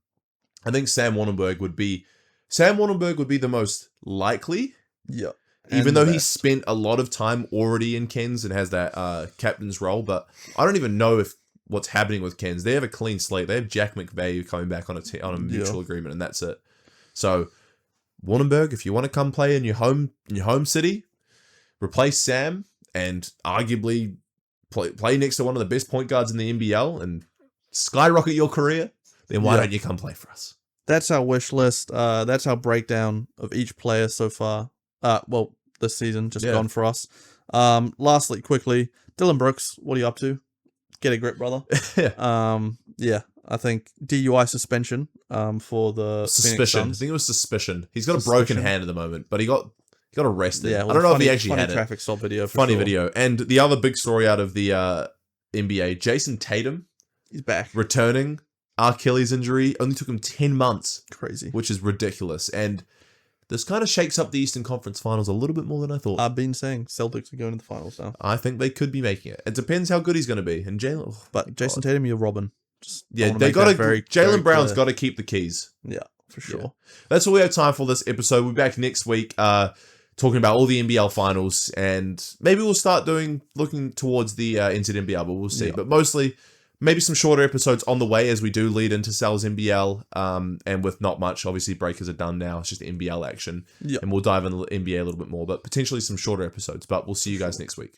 Speaker 2: I think Sam Wardenberg would be the most likely.
Speaker 3: Yeah.
Speaker 2: Even though he spent a lot of time already in Cairns and has that captain's role, but I don't even know what's happening with Cairns. They have a clean slate. They have Jack McVeigh coming back on a mutual agreement, and that's it. So, Wardenberg, if you want to come play in your home city, replace Sam and arguably play next to one of the best point guards in the NBL and skyrocket your career, then why don't you come play for us?
Speaker 3: That's our wish list. That's our breakdown of each player so far. This season just gone for us. Lastly, quickly, Dylan Brooks, what are you up to? Get a grip, brother. I think DUI suspension for the
Speaker 2: suspicion. I think it was suspicion. He's got a broken hand at the moment, but he got arrested.
Speaker 3: Yeah,
Speaker 2: I don't know if he actually had
Speaker 3: traffic stop video.
Speaker 2: Funny video. And the other big story out of the NBA, Jason Tatum,
Speaker 3: he's back,
Speaker 2: returning. Achilles injury only took him 10 months.
Speaker 3: Crazy,
Speaker 2: which is ridiculous. And this kind of shakes up the Eastern Conference Finals a little bit more than I thought.
Speaker 3: I've been saying Celtics are going to the finals now.
Speaker 2: I think they could be making it. It depends how good he's going to be. And Jalen,
Speaker 3: Jason Tatum, you're Robin.
Speaker 2: They got to. Jalen Brown's got to keep the keys.
Speaker 3: Yeah, for sure. Yeah.
Speaker 2: That's all we have time for this episode. We'll be back next week, talking about all the NBL finals, and maybe we'll start looking towards the NZNBL, but we'll see. Yeah. But mostly, maybe some shorter episodes on the way as we do lead into Sal's NBL, and with not much. Obviously, breakers are done now. It's just NBL action, and we'll dive into the NBA a little bit more, but potentially some shorter episodes. But we'll see you guys next week.